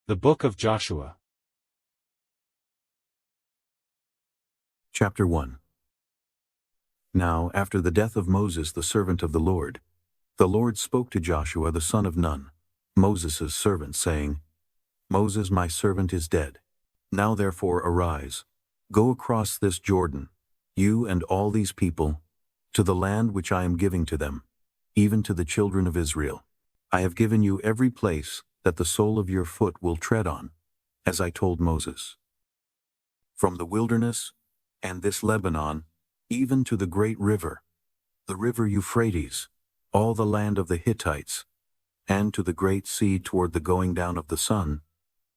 The Book of Joshua. Chapter 1. Now, after the death of Moses the servant of the Lord spoke to Joshua the son of Nun, Moses' servant, saying, Moses my servant is dead. Now therefore arise, go across this Jordan, you and all these people, to the land which I am giving to them, even to the children of Israel. I have given you every place that the sole of your foot will tread on, as I told Moses. From the wilderness and this Lebanon, even to the great river, the river Euphrates, all the land of the Hittites, and to the great sea toward the going down of the sun,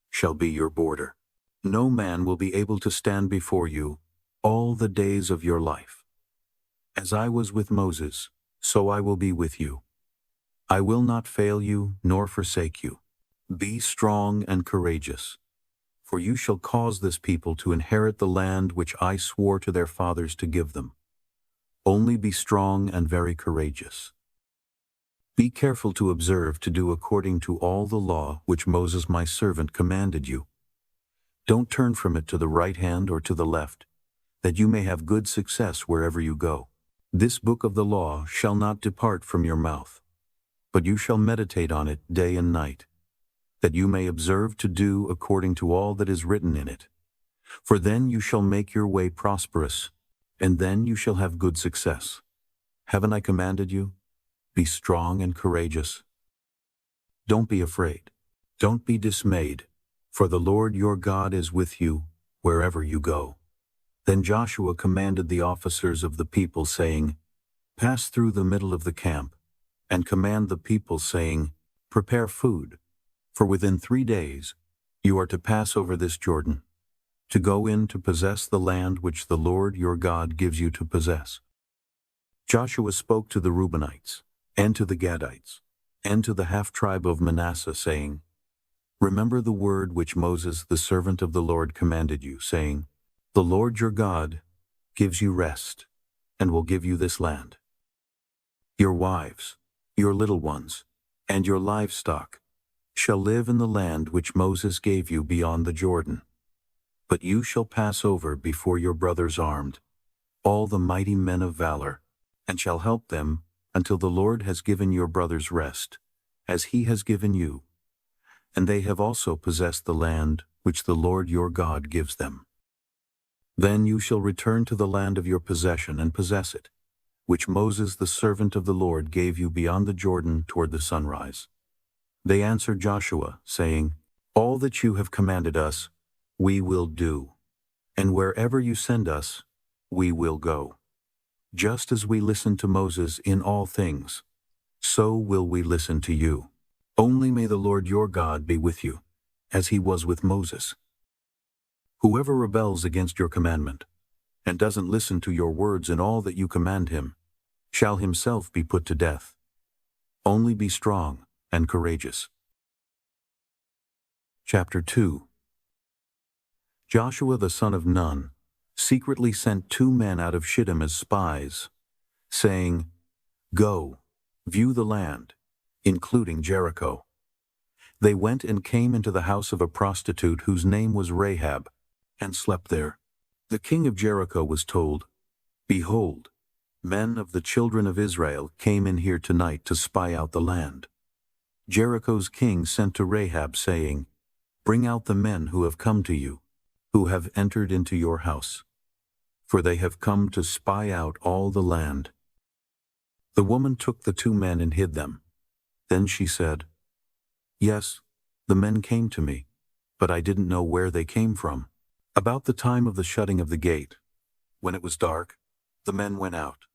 shall be your border. No man will be able to stand before you all the days of your life. As I was with Moses, so I will be with you. I will not fail you nor forsake you. Be strong and courageous, for you shall cause this people to inherit the land which I swore to their fathers to give them. Only be strong and very courageous. Be careful to observe to do according to all the law which Moses my servant commanded you. Don't turn from it to the right hand or to the left, that you may have good success wherever you go. This book of the law shall not depart from your mouth, but you shall meditate on it day and night, that you may observe to do according to all that is written in it. For then you shall make your way prosperous, and then you shall have good success. Haven't I commanded you? Be strong and courageous. Don't be afraid. Don't be dismayed, for the Lord your God is with you wherever you go. Then Joshua commanded the officers of the people, saying, Pass through the middle of the camp, and command the people, saying, Prepare food, for within 3 days you are to pass over this Jordan, to go in to possess the land which the Lord your God gives you to possess. Joshua spoke to the Reubenites, and to the Gadites, and to the half-tribe of Manasseh, saying, Remember the word which Moses the servant of the Lord commanded you, saying, The Lord your God gives you rest, and will give you this land. Your wives, your little ones, and your livestock shall live in the land which Moses gave you beyond the Jordan. But you shall pass over before your brothers armed, all the mighty men of valor, and shall help them until the Lord has given your brothers rest, as he has given you, and they have also possessed the land which the Lord your God gives them. Then you shall return to the land of your possession and possess it, which Moses the servant of the Lord gave you beyond the Jordan toward the sunrise. They answered Joshua, saying, All that you have commanded us, we will do, and wherever you send us, we will go. Just as we listened to Moses in all things, so will we listen to you. Only may the Lord your God be with you, as he was with Moses. Whoever rebels against your commandment, and doesn't listen to your words in all that you command him, shall himself be put to death. Only be strong and courageous. Chapter 2. Joshua the son of Nun secretly sent 2 men out of Shittim as spies, saying, Go, view the land, including Jericho. They went and came into the house of a prostitute whose name was Rahab, and slept there. The king of Jericho was told, Behold, men of the children of Israel came in here tonight to spy out the land. Jericho's king sent to Rahab, saying, Bring out the men who have come to you, who have entered into your house, for they have come to spy out all the land. The woman took the 2 men and hid them. Then she said, Yes, the men came to me, but I didn't know where they came from. About the time of the shutting of the gate, when it was dark, the men went out.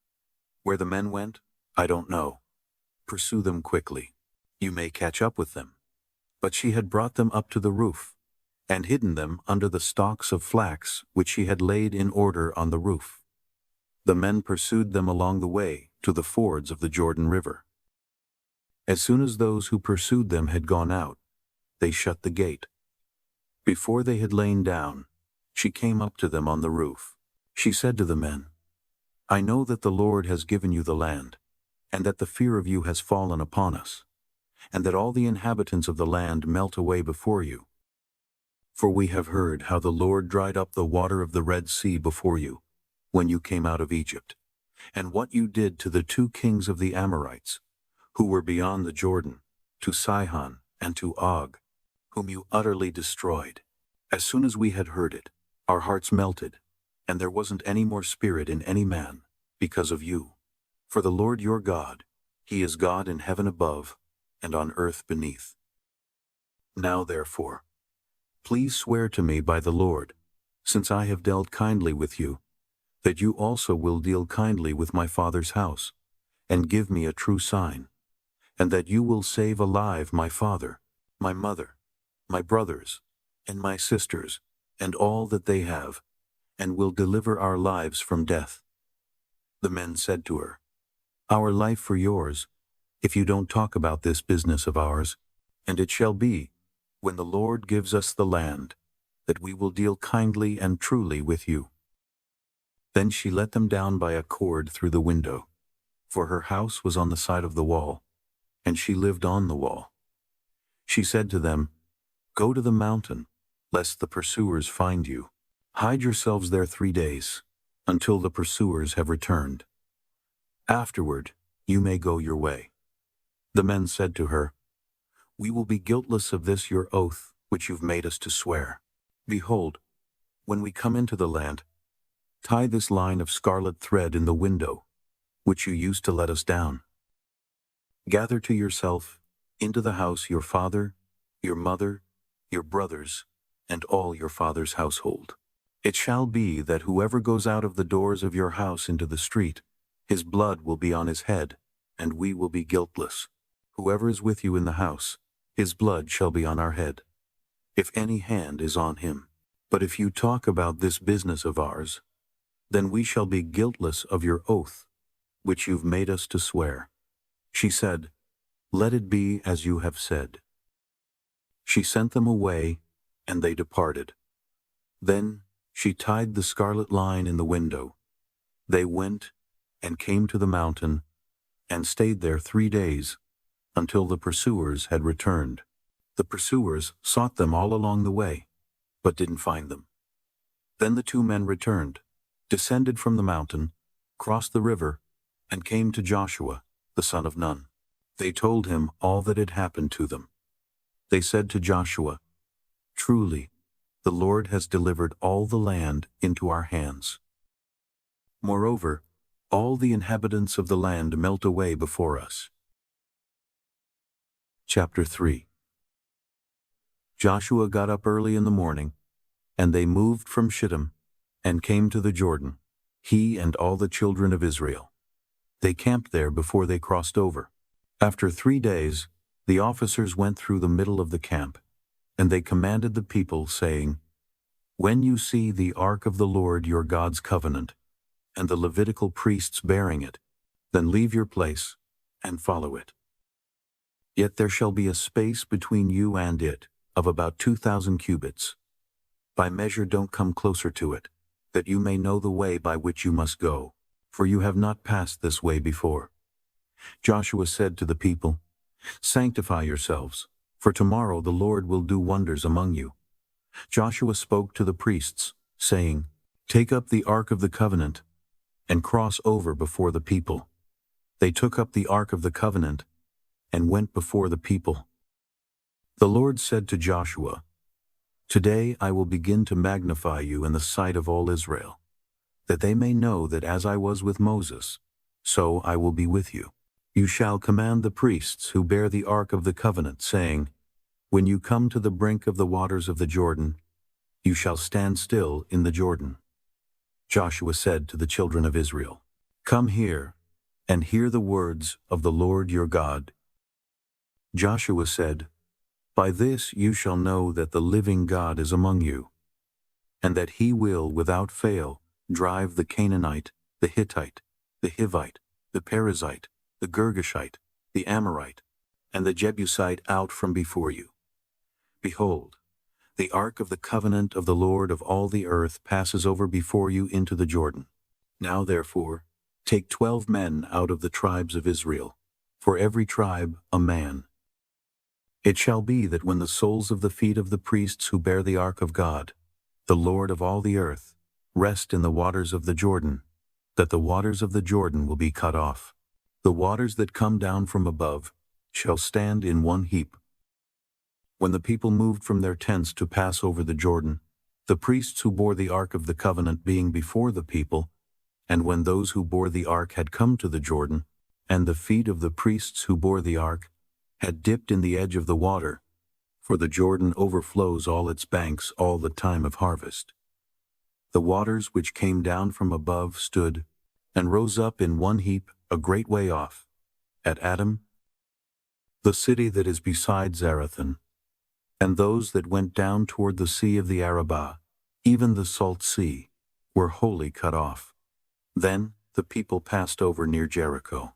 Where the men went, I don't know. Pursue them quickly. You may catch up with them. But she had brought them up to the roof, and hidden them under the stalks of flax which she had laid in order on the roof. The men pursued them along the way to the fords of the Jordan River. As soon as those who pursued them had gone out, they shut the gate. Before they had lain down, she came up to them on the roof. She said to the men, I know that the Lord has given you the land, and that the fear of you has fallen upon us, and that all the inhabitants of the land melt away before you. For we have heard how the Lord dried up the water of the Red Sea before you, when you came out of Egypt, and what you did to the 2 kings of the Amorites, who were beyond the Jordan, to Sihon and to Og, whom you utterly destroyed. As soon as we had heard it, our hearts melted, and there wasn't any more spirit in any man, because of you. For the Lord your God, He is God in heaven above, and on earth beneath. Now therefore, please swear to me by the Lord, since I have dealt kindly with you, that you also will deal kindly with my father's house, and give me a true sign, and that you will save alive my father, my mother, my brothers, and my sisters, and all that they have, and will deliver our lives from death. The men said to her, Our life for yours, if you don't talk about this business of ours. And it shall be, when the Lord gives us the land, that we will deal kindly and truly with you. Then she let them down by a cord through the window, for her house was on the side of the wall, and she lived on the wall. She said to them, Go to the mountain, lest the pursuers find you. Hide yourselves there 3 days, until the pursuers have returned. Afterward, you may go your way. The men said to her, We will be guiltless of this your oath, which you've made us to swear. Behold, when we come into the land, tie this line of scarlet thread in the window, which you used to let us down. Gather to yourself into the house your father, your mother, your brothers, and all your father's household. It shall be that whoever goes out of the doors of your house into the street, his blood will be on his head, and we will be guiltless. Whoever is with you in the house, his blood shall be on our head, if any hand is on him. But if you talk about this business of ours, then we shall be guiltless of your oath, which you've made us to swear. She said, Let it be as you have said. She sent them away, and they departed. Then she tied the scarlet line in the window. They went and came to the mountain, and stayed there 3 days, until the pursuers had returned. The pursuers sought them all along the way, but didn't find them. Then the 2 men returned, descended from the mountain, crossed the river, and came to Joshua, the son of Nun. They told him all that had happened to them. They said to Joshua, Truly, the Lord has delivered all the land into our hands. Moreover, all the inhabitants of the land melt away before us. Chapter 3. Joshua got up early in the morning, and they moved from Shittim, and came to the Jordan, he and all the children of Israel. They camped there before they crossed over. After 3 days, the officers went through the middle of the camp, and they commanded the people, saying, When you see the ark of the Lord your God's covenant, and the Levitical priests bearing it, then leave your place, and follow it. Yet there shall be a space between you and it, of about 2,000 cubits. By measure don't come closer to it, that you may know the way by which you must go, for you have not passed this way before. Joshua said to the people, Sanctify yourselves, for tomorrow the Lord will do wonders among you. Joshua spoke to the priests, saying, Take up the ark of the covenant, and cross over before the people. They took up the ark of the covenant, and went before the people. The Lord said to Joshua, Today I will begin to magnify you in the sight of all Israel, that they may know that as I was with Moses, so I will be with you. You shall command the priests who bear the ark of the covenant, saying, When you come to the brink of the waters of the Jordan, you shall stand still in the Jordan. Joshua said to the children of Israel, Come here, and hear the words of the Lord your God. Joshua said, By this you shall know that the living God is among you, and that he will without fail drive the Canaanite, the Hittite, the Hivite, the Perizzite, the Girgashite, the Amorite, and the Jebusite out from before you. Behold, the ark of the covenant of the Lord of all the earth passes over before you into the Jordan. Now therefore, take 12 men out of the tribes of Israel, for every tribe a man. It shall be that when the soles of the feet of the priests who bear the ark of God, the Lord of all the earth, rest in the waters of the Jordan, that the waters of the Jordan will be cut off. The waters that come down from above shall stand in one heap. When the people moved from their tents to pass over the Jordan, the priests who bore the ark of the covenant being before the people, and when those who bore the ark had come to the Jordan, and the feet of the priests who bore the ark had dipped in the edge of the water, for the Jordan overflows all its banks all the time of harvest. The waters which came down from above stood and rose up in one heap a great way off, at Adam, the city that is beside Zarethan, and those that went down toward the sea of the Arabah, even the salt sea, were wholly cut off. Then the people passed over near Jericho.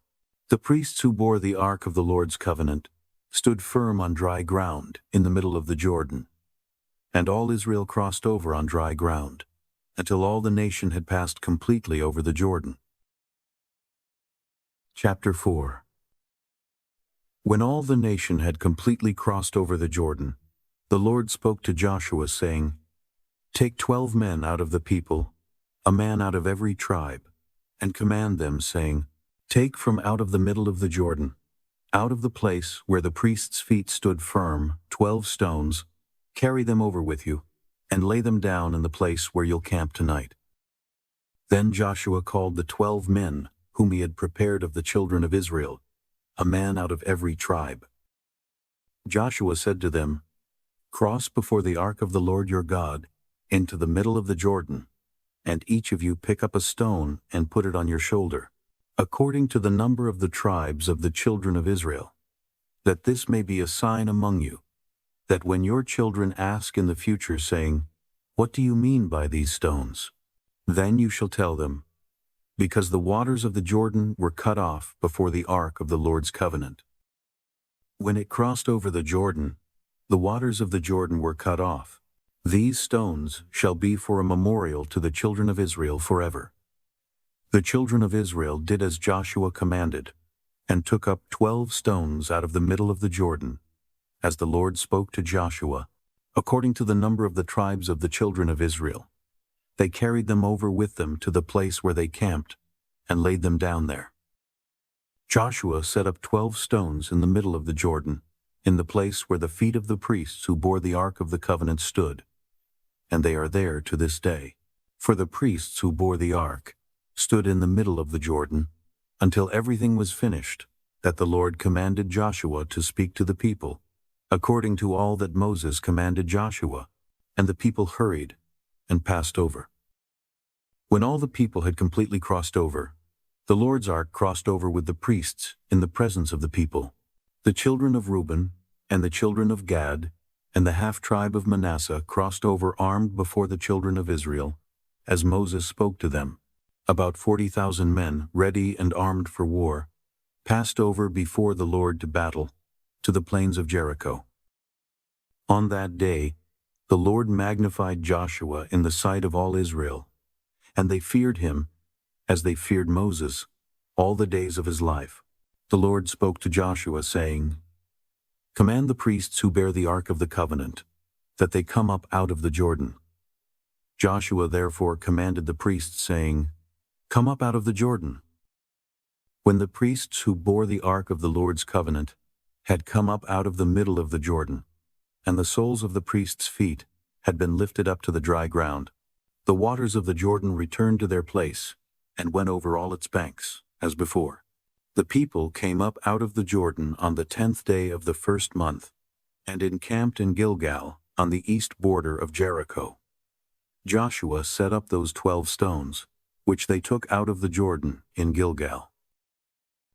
The priests who bore the ark of the Lord's covenant stood firm on dry ground in the middle of the Jordan, and all Israel crossed over on dry ground, until all the nation had passed completely over the Jordan. Chapter 4. When all the nation had completely crossed over the Jordan, the Lord spoke to Joshua, saying, Take 12 men out of the people, a man out of every tribe, and command them, saying, Take from out of the middle of the Jordan, out of the place where the priest's feet stood firm, 12 stones, carry them over with you, and lay them down in the place where you'll camp tonight. Then Joshua called the 12 men whom he had prepared of the children of Israel, a man out of every tribe. Joshua said to them, Cross before the ark of the Lord your God into the middle of the Jordan, and each of you pick up a stone and put it on your shoulder, according to the number of the tribes of the children of Israel, that this may be a sign among you, that when your children ask in the future, saying, What do you mean by these stones? Then you shall tell them, Because the waters of the Jordan were cut off before the ark of the Lord's covenant. When it crossed over the Jordan, the waters of the Jordan were cut off. These stones shall be for a memorial to the children of Israel forever. The children of Israel did as Joshua commanded, and took up 12 stones out of the middle of the Jordan, as the Lord spoke to Joshua, according to the number of the tribes of the children of Israel. They carried them over with them to the place where they camped, and laid them down there. Joshua set up 12 stones in the middle of the Jordan, in the place where the feet of the priests who bore the ark of the covenant stood, and they are there to this day. For the priests who bore the ark stood in the middle of the Jordan, until everything was finished, that the Lord commanded Joshua to speak to the people, according to all that Moses commanded Joshua, and the people hurried and passed over. When all the people had completely crossed over, the Lord's ark crossed over with the priests in the presence of the people. The children of Reuben and the children of Gad and the half-tribe of Manasseh crossed over armed before the children of Israel, as Moses spoke to them. About 40,000 men, ready and armed for war, passed over before the Lord to battle, to the plains of Jericho. On that day, the Lord magnified Joshua in the sight of all Israel, and they feared him, as they feared Moses, all the days of his life. The Lord spoke to Joshua, saying, Command the priests who bear the ark of the covenant, that they come up out of the Jordan. Joshua therefore commanded the priests, saying, Come up out of the Jordan. When the priests who bore the ark of the Lord's covenant had come up out of the middle of the Jordan, and the soles of the priests' feet had been lifted up to the dry ground, the waters of the Jordan returned to their place, and went over all its banks, as before. The people came up out of the Jordan on the 10th day of the first month, and encamped in Gilgal on the east border of Jericho. Joshua set up those 12 stones, which they took out of the Jordan in Gilgal.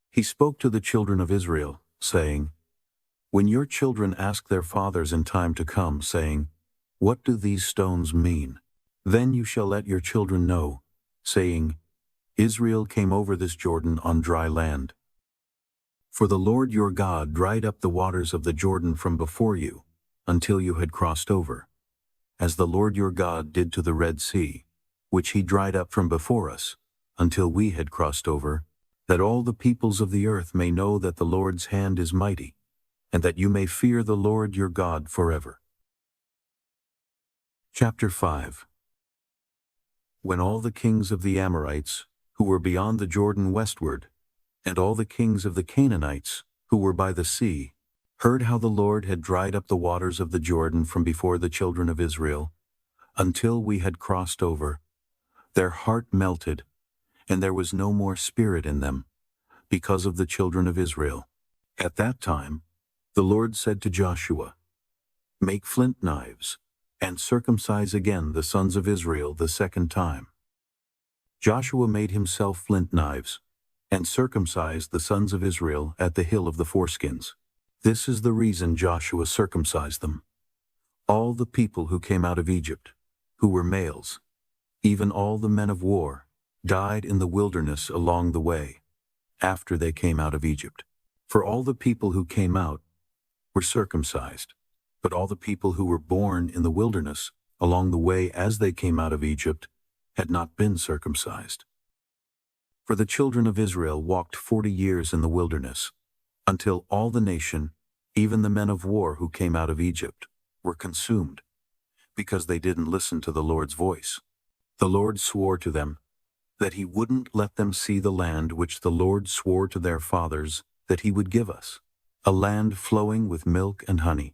He spoke to the children of Israel, saying, When your children ask their fathers in time to come, saying, What do these stones mean? Then you shall let your children know, saying, Israel came over this Jordan on dry land. For the Lord your God dried up the waters of the Jordan from before you, until you had crossed over, as the Lord your God did to the Red Sea, which he dried up from before us, until we had crossed over, that all the peoples of the earth may know that the Lord's hand is mighty, and that you may fear the Lord your God forever. Chapter 5. When all the kings of the Amorites, who were beyond the Jordan westward, and all the kings of the Canaanites, who were by the sea, heard how the Lord had dried up the waters of the Jordan from before the children of Israel, until we had crossed over, their heart melted, and there was no more spirit in them, because of the children of Israel. At that time, the Lord said to Joshua, "Make flint knives, and circumcise again the sons of Israel the second time." Joshua made himself flint knives, and circumcised the sons of Israel at the hill of the foreskins. This is the reason Joshua circumcised them. All the people who came out of Egypt, who were males, even all the men of war, died in the wilderness along the way, after they came out of Egypt. For all the people who came out were circumcised, but all the people who were born in the wilderness along the way as they came out of Egypt had not been circumcised. For the children of Israel walked 40 years in the wilderness, until all the nation, even the men of war who came out of Egypt, were consumed, because they didn't listen to the Lord's voice. The Lord swore to them that he wouldn't let them see the land which the Lord swore to their fathers that he would give us, a land flowing with milk and honey.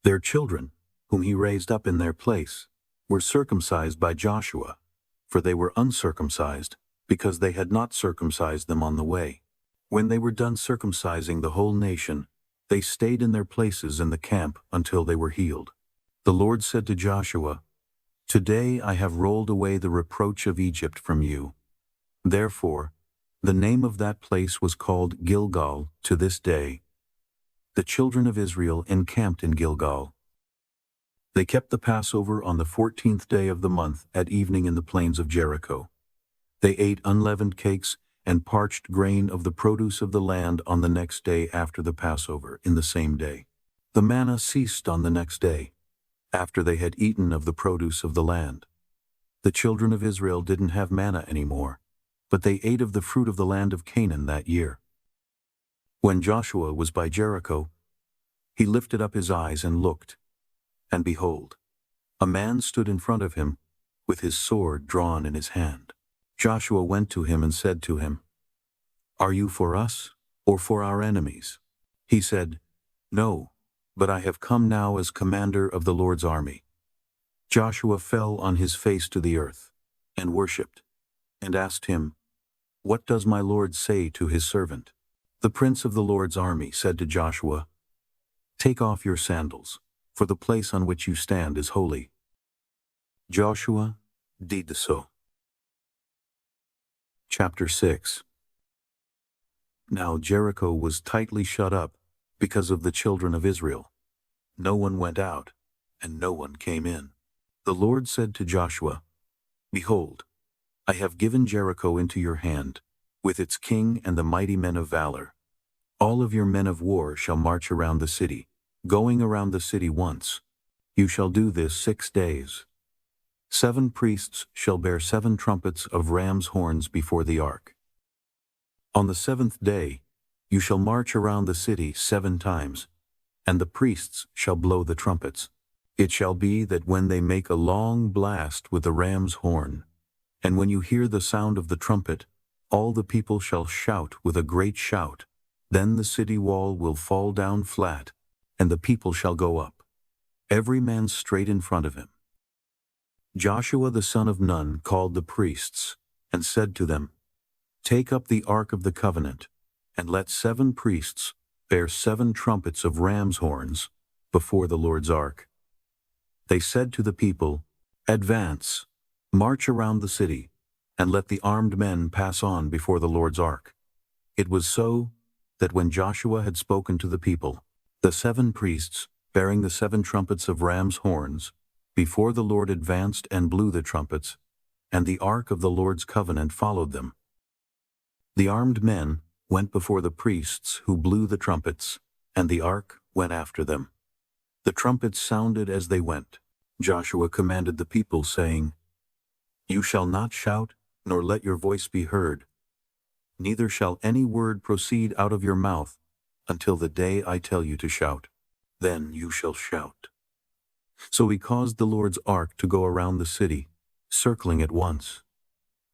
Their children, whom he raised up in their place, were circumcised by Joshua, for they were uncircumcised, because they had not circumcised them on the way. When they were done circumcising the whole nation, they stayed in their places in the camp until they were healed. The Lord said to Joshua, "Today I have rolled away the reproach of Egypt from you." Therefore, the name of that place was called Gilgal to this day. The children of Israel encamped in Gilgal. They kept the Passover on the 14th day of the month at evening in the plains of Jericho. They ate unleavened cakes and parched grain of the produce of the land on the next day after the Passover, in the same day. The manna ceased on the next day, after they had eaten of the produce of the land. The children of Israel didn't have manna anymore, but they ate of the fruit of the land of Canaan that year. When Joshua was by Jericho, he lifted up his eyes and looked, and behold, a man stood in front of him, with his sword drawn in his hand. Joshua went to him and said to him, "Are you for us, or for our enemies?" He said, "No, but I have come now as commander of the Lord's army." Joshua fell on his face to the earth, and worshipped, and asked him, "What does my Lord say to his servant?" The prince of the Lord's army said to Joshua, "Take off your sandals, for the place on which you stand is holy." Joshua did so. Chapter 6. Now Jericho was tightly shut up because of the children of Israel. No one went out, and no one came in. The Lord said to Joshua, "Behold, I have given Jericho into your hand, with its king and the mighty men of valor. All of your men of war shall march around the city, going around the city once. You shall do this 6 days. 7 priests shall bear 7 trumpets of ram's horns before the ark. On the 7th day you shall march around the city 7 times, and the priests shall blow the trumpets. It shall be that when they make a long blast with the ram's horn, and when you hear the sound of the trumpet, all the people shall shout with a great shout. Then the city wall will fall down flat, and the people shall go up, every man straight in front of him." Joshua the son of Nun called the priests, and said to them, "Take up the ark of the covenant, and let 7 priests bear 7 trumpets of ram's horns before the Lord's ark." They said to the people, "Advance, march around the city, and let the armed men pass on before the Lord's ark." It was so that when Joshua had spoken to the people, the 7 priests, bearing the 7 trumpets of ram's horns, before the Lord advanced and blew the trumpets, and the ark of the Lord's covenant followed them. The armed men went before the priests who blew the trumpets, and the ark went after them. The trumpets sounded as they went. Joshua commanded the people, saying, "You shall not shout, nor let your voice be heard. Neither shall any word proceed out of your mouth, until the day I tell you to shout. Then you shall shout." So he caused the Lord's ark to go around the city, circling it once.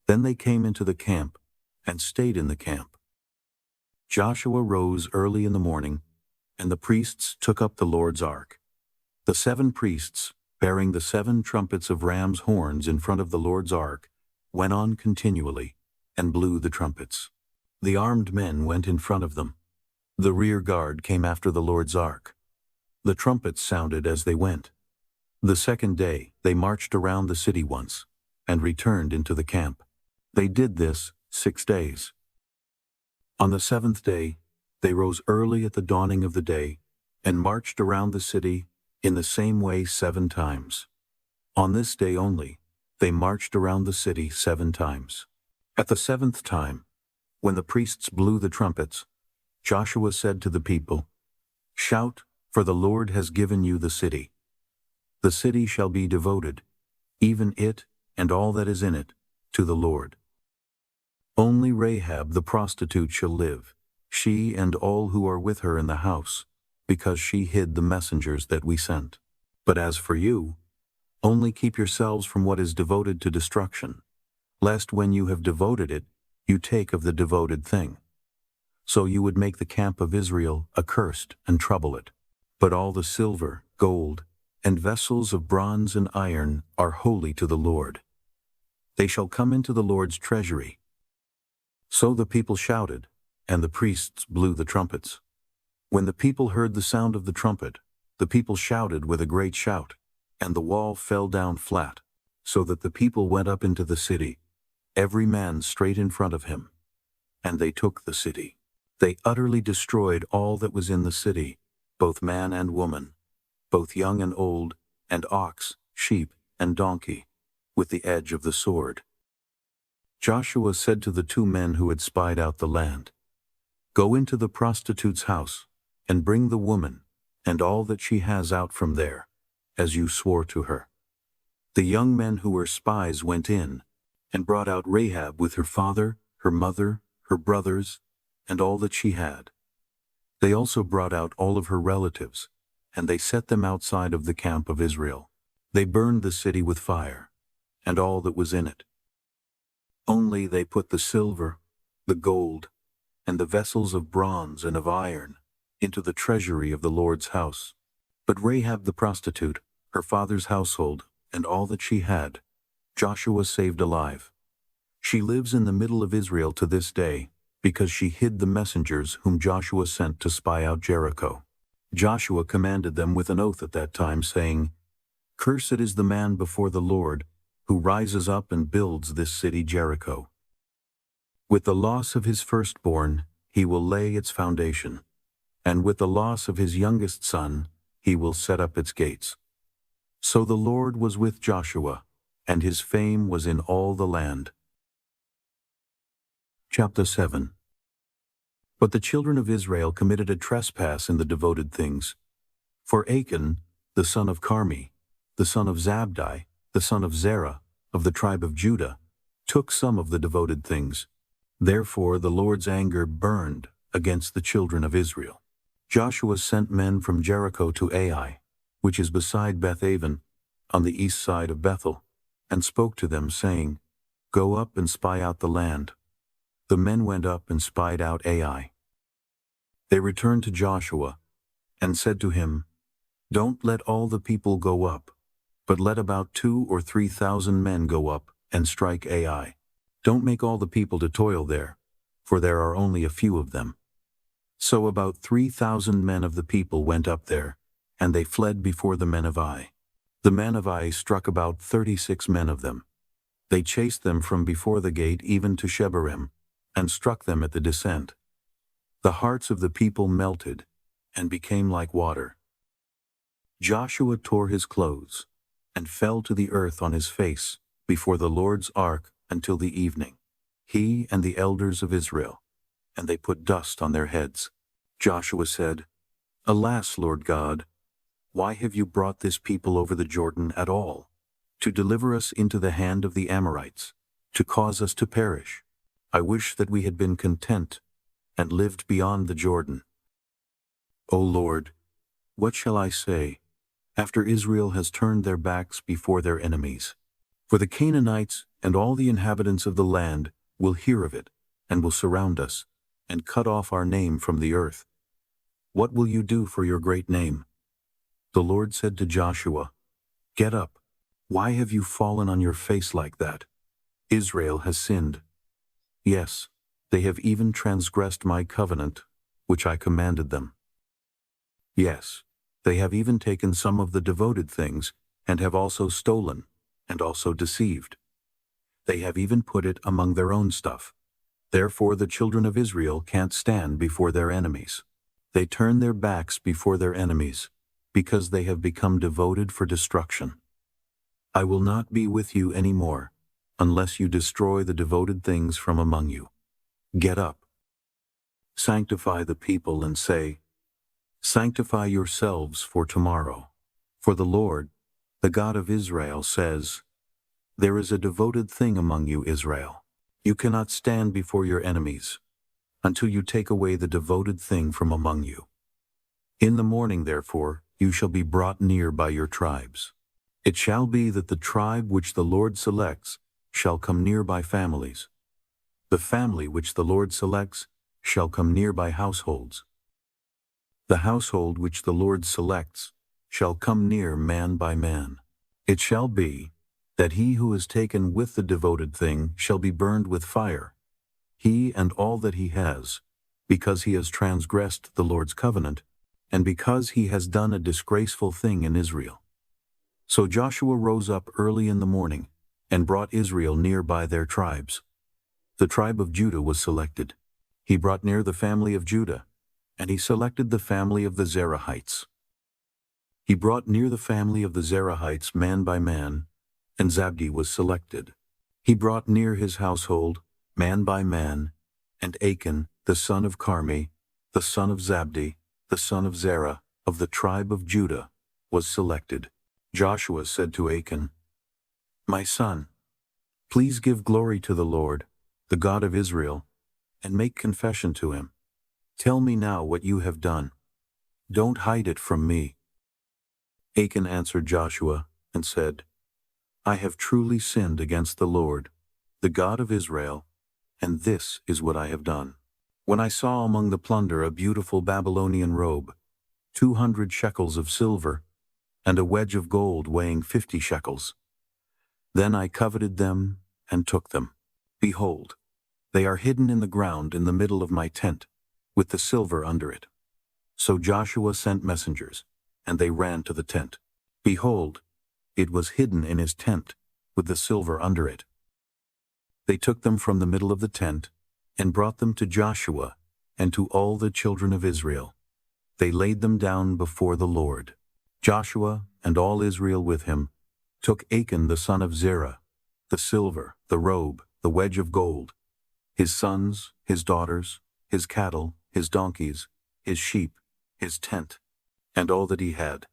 Then they came into the camp and stayed in the camp. Joshua rose early in the morning, and the priests took up the Lord's ark. The 7 priests, bearing the 7 trumpets of ram's horns in front of the Lord's ark, went on continually and blew the trumpets. The armed men went in front of them. The rear guard came after the Lord's ark. The trumpets sounded as they went. The second day they marched around the city once and returned into the camp. They did this 6 days. On the 7th day they rose early at the dawning of the day and marched around the city in the same way 7 times. On this day only they marched around the city 7 times. At the 7th time, when the priests blew the trumpets, Joshua said to the people, "Shout, for the Lord has given you the city. The city shall be devoted, even it and all that is in it, to the Lord. Only Rahab the prostitute shall live, she and all who are with her in the house, because she hid the messengers that we sent. But as for you, only keep yourselves from what is devoted to destruction, lest when you have devoted it, you take of the devoted thing. So you would make the camp of Israel accursed and trouble it. But all the silver, gold, and vessels of bronze and iron are holy to the Lord. They shall come into the Lord's treasury." So the people shouted, and the priests blew the trumpets. When the people heard the sound of the trumpet, the people shouted with a great shout, and the wall fell down flat, so that the people went up into the city, every man straight in front of him. And they took the city. They utterly destroyed all that was in the city, both man and woman, both young and old, and ox, sheep, and donkey, with the edge of the sword. Joshua said to the 2 men who had spied out the land, "Go into the prostitute's house, and bring the woman, and all that she has out from there, as you swore to her." The young men who were spies went in, and brought out Rahab with her father, her mother, her brothers, and all that she had. They also brought out all of her relatives, and they set them outside of the camp of Israel. They burned the city with fire, and all that was in it. Only they put the silver, the gold, and the vessels of bronze and of iron into the treasury of the Lord's house. But Rahab the prostitute, her father's household, and all that she had, Joshua saved alive. She lives in the middle of Israel to this day, because she hid the messengers whom Joshua sent to spy out Jericho. Joshua commanded them with an oath at that time, saying, "Cursed is the man before the Lord, who rises up and builds this city Jericho. With the loss of his firstborn, he will lay its foundation, and with the loss of his youngest son, he will set up its gates." So the Lord was with Joshua, and his fame was in all the land. Chapter 7. But the children of Israel committed a trespass in the devoted things. For Achan, the son of Carmi, the son of Zabdi, the son of Zerah, of the tribe of Judah, took some of the devoted things. Therefore the Lord's anger burned against the children of Israel. Joshua sent men from Jericho to Ai, which is beside Beth-aven, on the east side of Bethel, and spoke to them, saying, "Go up and spy out the land." The men went up and spied out Ai. They returned to Joshua, and said to him, "Don't let all the people go up, but let about 2,000 or 3,000 men go up and strike Ai. Don't make all the people to toil there, for there are only a few of them." So about 3,000 men of the people went up there, and they fled before the men of Ai. The men of Ai struck about 36 men of them. They chased them from before the gate even to Shebarim, and struck them at the descent. The hearts of the people melted, and became like water. Joshua tore his clothes, and fell to the earth on his face before the Lord's ark until the evening, he and the elders of Israel, and they put dust on their heads. Joshua said, "Alas, Lord God, why have you brought this people over the Jordan at all, to deliver us into the hand of the Amorites, to cause us to perish? I wish that we had been content and lived beyond the Jordan." O Lord, what shall I say, after Israel has turned their backs before their enemies? For the Canaanites and all the inhabitants of the land will hear of it, and will surround us, and cut off our name from the earth. What will you do for your great name? The Lord said to Joshua, Get up. Why have you fallen on your face like that? Israel has sinned. Yes, they have even transgressed my covenant, which I commanded them. Yes, they have even taken some of the devoted things, and have also stolen, and also deceived. They have even put it among their own stuff. Therefore the children of Israel can't stand before their enemies. They turn their backs before their enemies, because they have become devoted for destruction. I will not be with you any more, unless you destroy the devoted things from among you. Get up. Sanctify the people and say, Sanctify yourselves for tomorrow. For the Lord, the God of Israel, says, There is a devoted thing among you, Israel. You cannot stand before your enemies, until you take away the devoted thing from among you. In the morning, therefore, you shall be brought near by your tribes. It shall be that the tribe which the Lord selects shall come near by families. The family which the Lord selects shall come near by households. The household which the Lord selects shall come near man by man. It shall be that he who is taken with the devoted thing shall be burned with fire, he and all that he has, because he has transgressed the Lord's covenant, and because he has done a disgraceful thing in Israel. So Joshua rose up early in the morning, and brought Israel near by their tribes. The tribe of Judah was selected. He brought near the family of Judah, and he selected the family of the Zerahites. He brought near the family of the Zerahites man by man, and Zabdi was selected. He brought near his household, man by man, and Achan, the son of Carmi, the son of Zabdi, the son of Zerah, of the tribe of Judah, was selected. Joshua said to Achan, My son, please give glory to the Lord, the God of Israel, and make confession to him. Tell me now what you have done. Don't hide it from me. Achan answered Joshua and said, I have truly sinned against the Lord, the God of Israel, and this is what I have done. When I saw among the plunder a beautiful Babylonian robe, 200 shekels of silver, and a wedge of gold weighing 50 shekels. Then I coveted them and took them. Behold, they are hidden in the ground in the middle of my tent, with the silver under it. So Joshua sent messengers, and they ran to the tent. Behold, it was hidden in his tent, with the silver under it. They took them from the middle of the tent, and brought them to Joshua and to all the children of Israel. They laid them down before the Lord. Joshua and all Israel with him took Achan the son of Zerah, the silver, the robe, the wedge of gold, his sons, his daughters, his cattle, his donkeys, his sheep, his tent, and all that he had.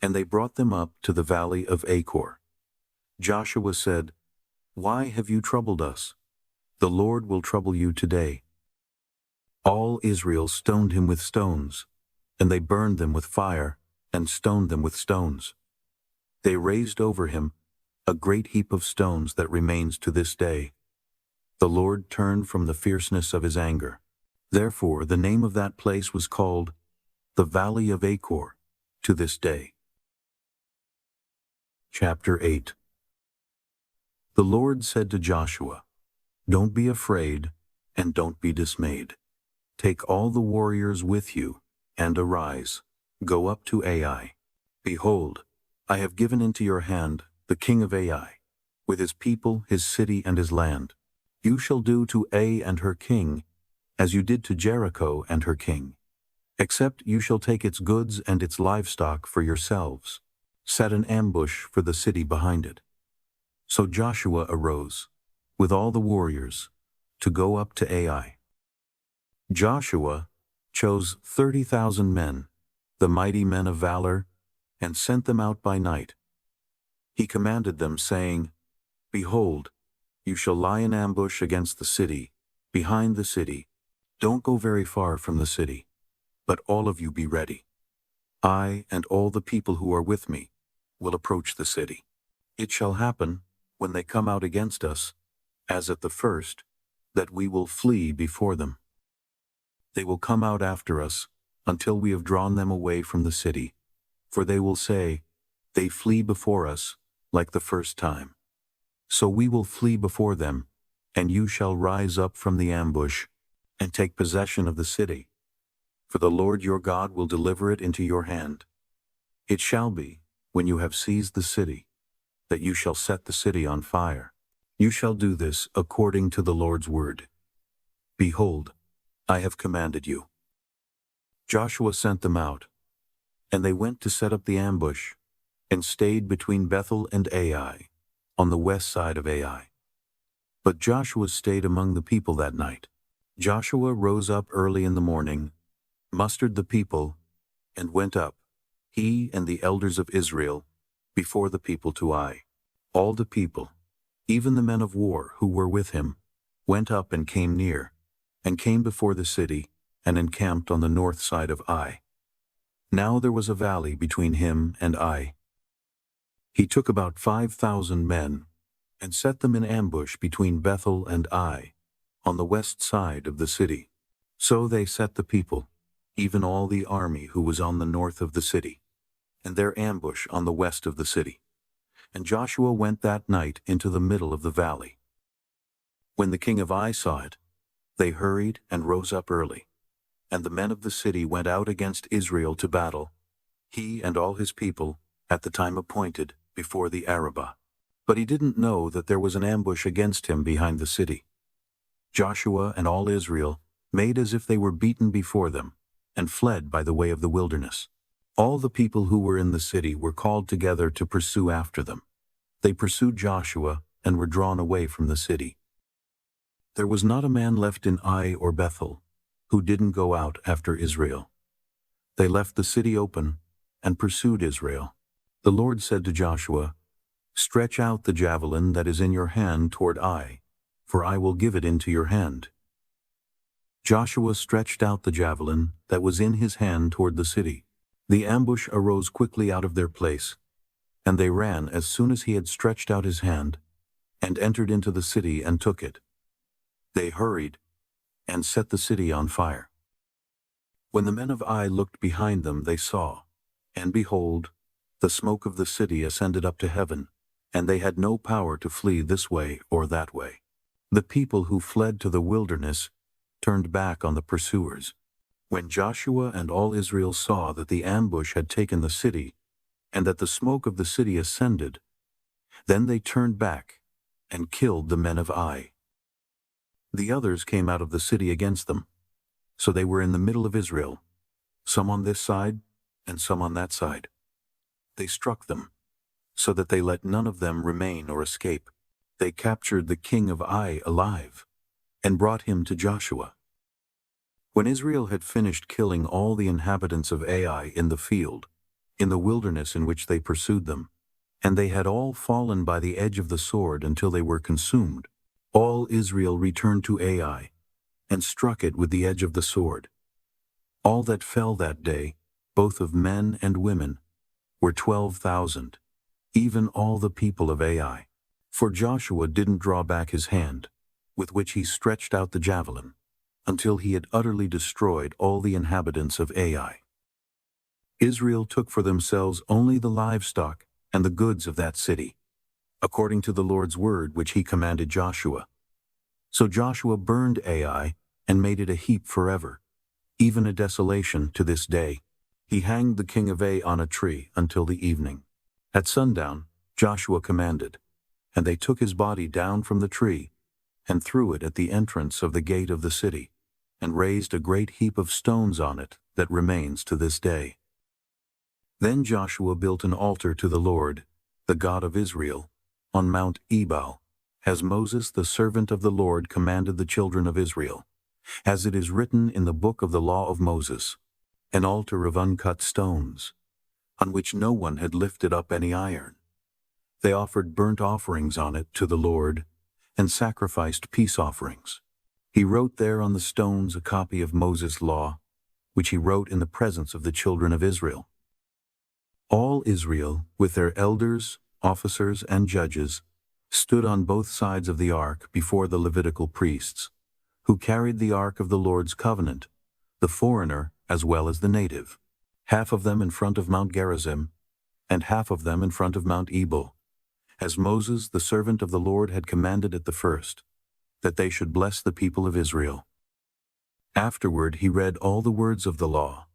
And they brought them up to the valley of Achor. Joshua said, Why have you troubled us? The Lord will trouble you today. All Israel stoned him with stones, and they burned them with fire, and stoned them with stones. They raised over him a great heap of stones that remains to this day. The Lord turned from the fierceness of his anger. Therefore the name of that place was called the Valley of Achor to this day. Chapter 8. The Lord said to Joshua, Don't be afraid, and don't be dismayed. Take all the warriors with you, and arise. Go up to Ai. Behold, I have given into your hand the king of Ai, with his people, his city, and his land. You shall do to Ai and her king as you did to Jericho and her king, except you shall take its goods and its livestock for yourselves. Set an ambush for the city behind it. So Joshua arose, with all the warriors, to go up to Ai. Joshua chose 30,000 men, the mighty men of valor, and sent them out by night. He commanded them, saying, Behold, you shall lie in ambush against the city, behind the city. Don't go very far from the city. But all of you be ready. I and all the people who are with me will approach the city. It shall happen, when they come out against us, as at the first, that we will flee before them. They will come out after us, until we have drawn them away from the city. For they will say, they flee before us, like the first time. So we will flee before them, and you shall rise up from the ambush, and take possession of the city. For the Lord your God will deliver it into your hand. It shall be, when you have seized the city, that you shall set the city on fire. You shall do this according to the Lord's word. Behold, I have commanded you. Joshua sent them out, and they went to set up the ambush, and stayed between Bethel and Ai, on the west side of Ai. But Joshua stayed among the people that night. Joshua rose up early in the morning, mustered the people, and went up, he and the elders of Israel, before the people to Ai. All the people, even the men of war who were with him, went up and came near, and came before the city, and encamped on the north side of Ai. Now there was a valley between him and Ai. He took about 5,000 men, and set them in ambush between Bethel and Ai, on the west side of the city. So they set the people, even all the army who was on the north of the city, and their ambush on the west of the city. And Joshua went that night into the middle of the valley. When the king of Ai saw it, they hurried and rose up early, and the men of the city went out against Israel to battle, he and all his people, at the time appointed, before the Arabah. But he didn't know that there was an ambush against him behind the city. Joshua and all Israel made as if they were beaten before them, and fled by the way of the wilderness. All the people who were in the city were called together to pursue after them. They pursued Joshua and were drawn away from the city. There was not a man left in Ai or Bethel who didn't go out after Israel. They left the city open and pursued Israel. The Lord said to Joshua, "Stretch out the javelin that is in your hand toward Ai, for I will give it into your hand." Joshua stretched out the javelin that was in his hand toward the city. The ambush arose quickly out of their place, and they ran as soon as he had stretched out his hand, and entered into the city and took it. They hurried and set the city on fire. When the men of Ai looked behind them, they saw, and behold, the smoke of the city ascended up to heaven, and they had no power to flee this way or that way. The people who fled to the wilderness turned back on the pursuers. When Joshua and all Israel saw that the ambush had taken the city, and that the smoke of the city ascended, then they turned back and killed the men of Ai. The others came out of the city against them, so they were in the middle of Israel, some on this side and some on that side. They struck them, so that they let none of them remain or escape. They captured the king of Ai alive, and brought him to Joshua. When Israel had finished killing all the inhabitants of Ai in the field, in the wilderness in which they pursued them, and they had all fallen by the edge of the sword until they were consumed, all Israel returned to Ai, and struck it with the edge of the sword. All that fell that day, both of men and women, were 12,000, even all the people of Ai. For Joshua didn't draw back his hand, with which he stretched out the javelin, until he had utterly destroyed all the inhabitants of Ai. Israel took for themselves only the livestock and the goods of that city, according to the Lord's word which he commanded Joshua. So Joshua burned Ai and made it a heap forever, even a desolation to this day. He hanged the king of Ai on a tree until the evening. At sundown, Joshua commanded, and they took his body down from the tree and threw it at the entrance of the gate of the city, and raised a great heap of stones on it that remains to this day. Then Joshua built an altar to the Lord, the God of Israel, on Mount Ebal, as Moses the servant of the Lord commanded the children of Israel, as it is written in the book of the law of Moses, an altar of uncut stones, on which no one had lifted up any iron. They offered burnt offerings on it to the Lord, and sacrificed peace offerings. He wrote there on the stones a copy of Moses' law, which he wrote in the presence of the children of Israel. All Israel, with their elders, officers, and judges, stood on both sides of the ark before the Levitical priests, who carried the ark of the Lord's covenant, the foreigner as well as the native, half of them in front of Mount Gerizim, and half of them in front of Mount Ebal, as Moses, the servant of the Lord, had commanded at the first, that they should bless the people of Israel. Afterward he read all the words of the law,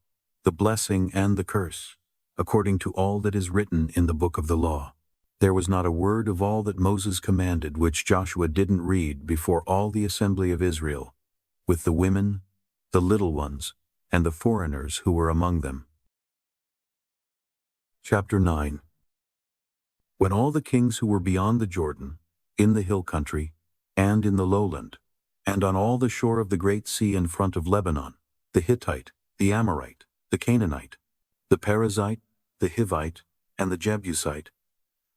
the blessing and the curse, according to all that is written in the book of the law. There was not a word of all that Moses commanded which Joshua didn't read before all the assembly of Israel, with the women, the little ones, and the foreigners who were among them. Chapter 9. When all the kings who were beyond the Jordan, in the hill country, and in the lowland, and on all the shore of the great sea in front of Lebanon, the Hittite, the Amorite, the Canaanite, the Perizzite, the Hivite, and the Jebusite,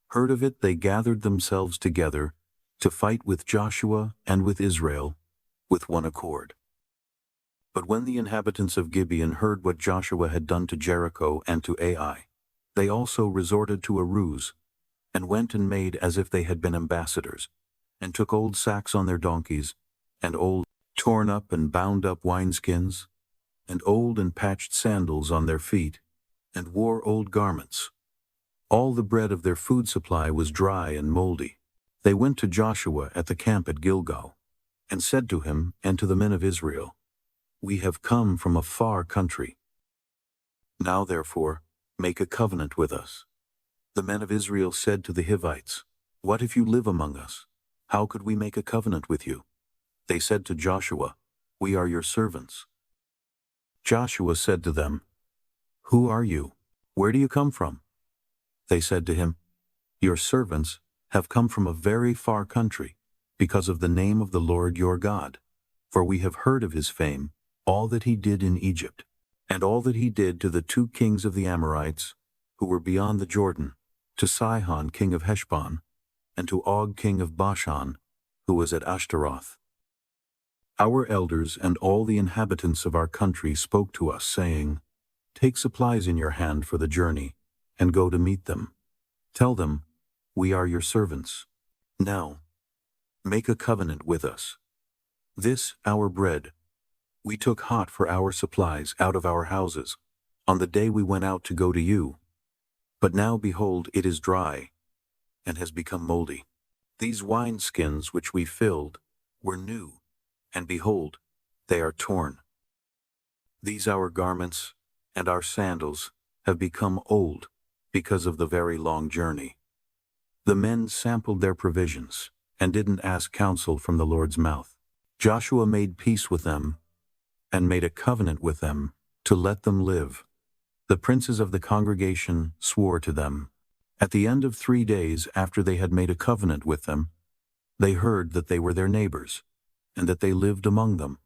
heard of it, they gathered themselves together to fight with Joshua and with Israel with one accord. But when the inhabitants of Gibeon heard what Joshua had done to Jericho and to Ai, they also resorted to a ruse, and went and made as if they had been ambassadors, and took old sacks on their donkeys, and old torn up and bound up wineskins, and old and patched sandals on their feet, and wore old garments. All the bread of their food supply was dry and moldy. They went to Joshua at the camp at Gilgal, and said to him and to the men of Israel, "We have come from a far country. Now therefore, make a covenant with us." The men of Israel said to the Hivites, "What if you live among us? How could we make a covenant with you?" They said to Joshua, "We are your servants." Joshua said to them, "Who are you? Where do you come from?" They said to him, "Your servants have come from a very far country, because of the name of the Lord your God. For we have heard of his fame, all that he did in Egypt, and all that he did to the 2 kings of the Amorites, who were beyond the Jordan, to Sihon king of Heshbon, and to Og king of Bashan, who was at Ashtaroth. Our elders and all the inhabitants of our country spoke to us, saying, 'Take supplies in your hand for the journey, and go to meet them. Tell them, we are your servants. Now, make a covenant with us. This, our bread, we took hot for our supplies out of our houses, on the day we went out to go to you. But now, behold, it is dry, and has become moldy. These wineskins which we filled were new, and behold, they are torn. These our garments and our sandals have become old because of the very long journey." The men sampled their provisions and didn't ask counsel from the Lord's mouth. Joshua made peace with them and made a covenant with them to let them live. The princes of the congregation swore to them. At the end of 3 days after they had made a covenant with them, they heard that they were their neighbors, and that they lived among them.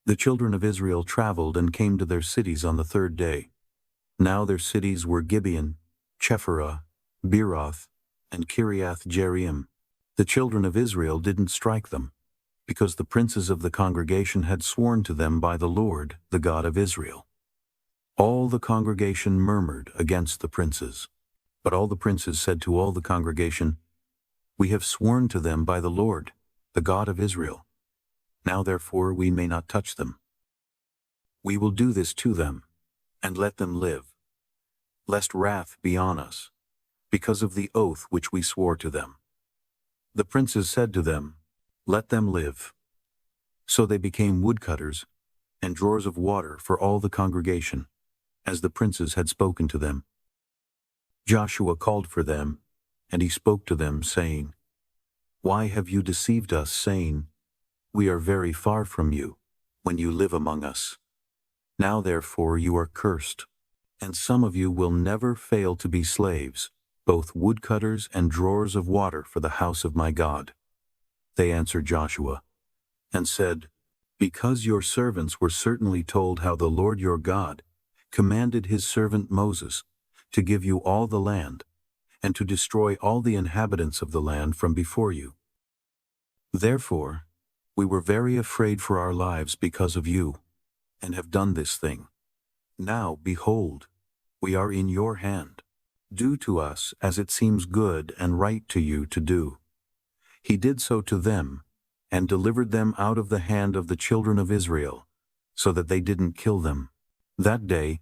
The children of Israel traveled and came to their cities on the 3rd day. Now their cities were Gibeon, Chephirah, Beeroth, and Kiriath Jearim. The children of Israel didn't strike them, because the princes of the congregation had sworn to them by the Lord, the God of Israel. All the congregation murmured against the princes. But all the princes said to all the congregation, "We have sworn to them by the Lord, the God of Israel. Now therefore we may not touch them. We will do this to them, and let them live, lest wrath be on us, because of the oath which we swore to them." The princes said to them, "Let them live." So they became woodcutters and drawers of water for all the congregation, as the princes had spoken to them. Joshua called for them, and he spoke to them, saying, "Why have you deceived us, saying, 'We are very far from you,' when you live among us? Now therefore you are cursed, and some of you will never fail to be slaves, both woodcutters and drawers of water for the house of my God." They answered Joshua, and said, "Because your servants were certainly told how the Lord your God commanded his servant Moses to give you all the land, and to destroy all the inhabitants of the land from before you. Therefore, we were very afraid for our lives because of you, and have done this thing. Now, behold, we are in your hand. Do to us as it seems good and right to you to do. He did so to them, and delivered them out of the hand of the children of Israel, so that they didn't kill them. That day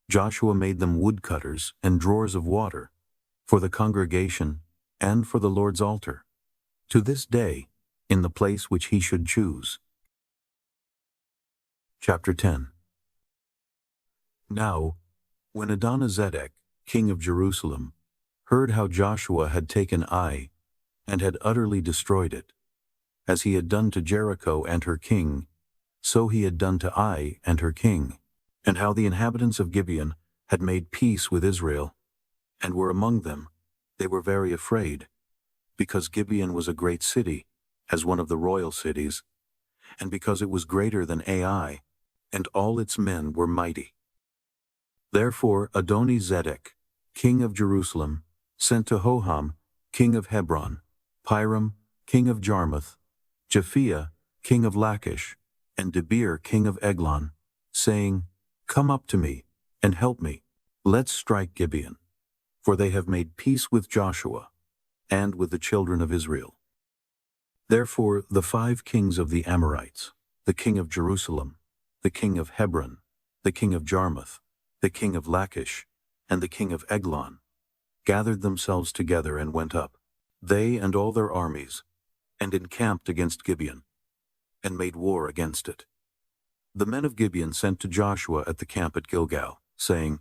Joshua made them woodcutters and drawers of water, for the congregation and for the Lord's altar, to this day, in the place which he should choose. Chapter 10. Now, when Adonizedek, king of Jerusalem, heard how Joshua had taken Ai, and had utterly destroyed it, as he had done to Jericho and her king, so he had done to Ai and her king, and how the inhabitants of Gibeon had made peace with Israel, and were among them, they were very afraid, because Gibeon was a great city, as one of the royal cities, and because it was greater than Ai, and all its men were mighty. Therefore Adonizedek, king of Jerusalem, sent to Hoham, king of Hebron, Piram, king of Jarmuth, Japhia, king of Lachish, and Debir, king of Eglon, saying, Come up to me, and help me. Let's strike Gibeon, for they have made peace with Joshua, and with the children of Israel. Therefore the 5 kings of the Amorites, the king of Jerusalem, the king of Hebron, the king of Jarmuth, the king of Lachish, and the king of Eglon, gathered themselves together and went up, they and all their armies, and encamped against Gibeon, and made war against it. The men of Gibeon sent to Joshua at the camp at Gilgal, saying,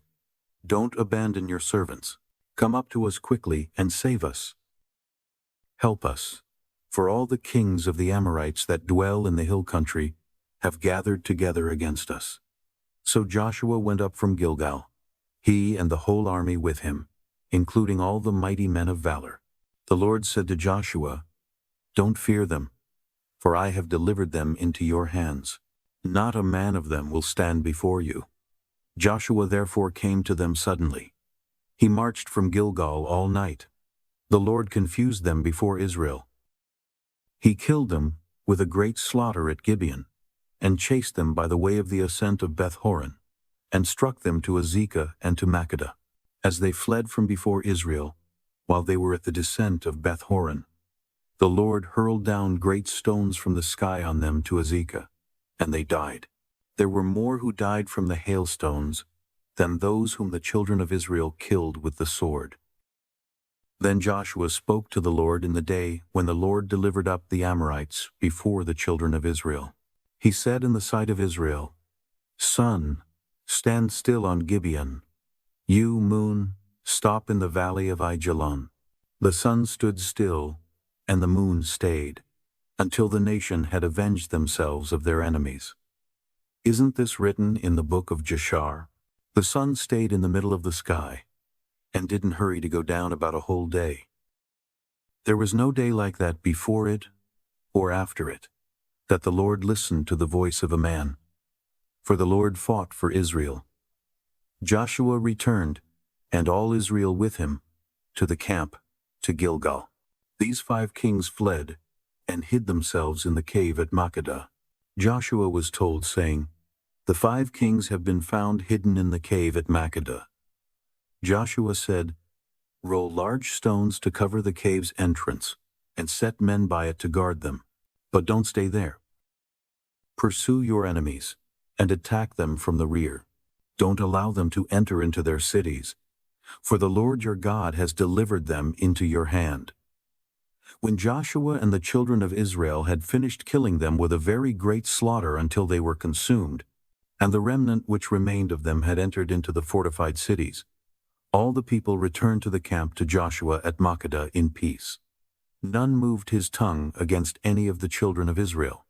Don't abandon your servants. Come up to us quickly and save us. Help us, for all the kings of the Amorites that dwell in the hill country have gathered together against us. So Joshua went up from Gilgal, he and the whole army with him, including all the mighty men of valor. The Lord said to Joshua, Don't fear them, for I have delivered them into your hands. Not a man of them will stand before you. Joshua therefore came to them suddenly. He marched from Gilgal all night. The Lord confused them before Israel. He killed them with a great slaughter at Gibeon, and chased them by the way of the ascent of Beth-horon, and struck them to Azekah and to Makkedah, as they fled from before Israel, while they were at the descent of Beth-horon. The Lord hurled down great stones from the sky on them to Azekah, and they died. There were more who died from the hailstones than those whom the children of Israel killed with the sword. Then Joshua spoke to the Lord in the day when the Lord delivered up the Amorites before the children of Israel. He said in the sight of Israel, Sun, stand still on Gibeon. You, moon, stop in the valley of Aijalon. The sun stood still, and the moon stayed, until the nation had avenged themselves of their enemies. Isn't this written in the book of Jashar? The sun stayed in the middle of the sky, and didn't hurry to go down about a whole day. There was no day like that before it or after it, that the Lord listened to the voice of a man. For the Lord fought for Israel. Joshua returned, and all Israel with him, to the camp, to Gilgal. These 5 kings fled, and hid themselves in the cave at Makkedah. Joshua was told, saying, The 5 kings have been found hidden in the cave at Makkedah. Joshua said, Roll large stones to cover the cave's entrance, and set men by it to guard them. But don't stay there. Pursue your enemies, and attack them from the rear. Don't allow them to enter into their cities, for the Lord your God has delivered them into your hand. When Joshua and the children of Israel had finished killing them with a very great slaughter until they were consumed, and the remnant which remained of them had entered into the fortified cities, all the people returned to the camp to Joshua at Makkedah in peace. None moved his tongue against any of the children of Israel.